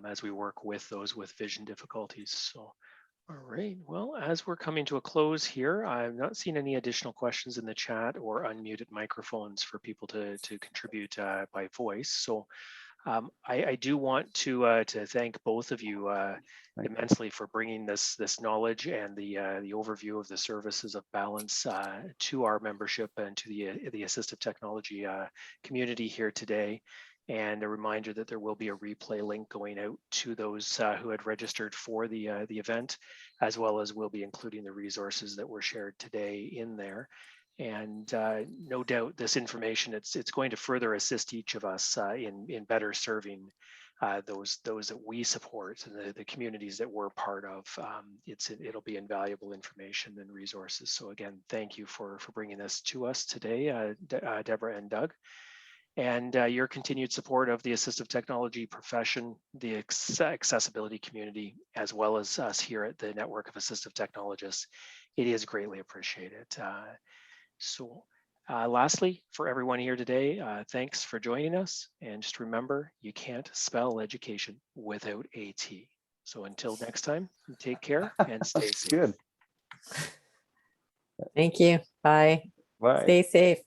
as we work with those with vision difficulties. So, all right. Well, as we're coming to a close here, I've not seen any additional questions in the chat or unmuted microphones for people to contribute by voice. So I do want to thank both of you immensely for bringing this knowledge and the overview of the services of Balance to our membership and to the assistive technology community here today. And a reminder that there will be a replay link going out to those who had registered for the event, as well as we'll be including the resources that were shared today in there. And no doubt this information, it's going to further assist each of us in better serving those that we support and the communities that we're part of. It'll be invaluable information and resources. So again, thank you for bringing this to us today, Deborah and Doug. And your continued support of the assistive technology profession, the accessibility community, as well as us here at the Network of Assistive Technologists. It is greatly appreciated. So lastly, for everyone here today, thanks for joining us. And just remember, you can't spell education without AT. So until next time, take care and stay safe. Good. Thank you. Bye. Bye. Stay safe.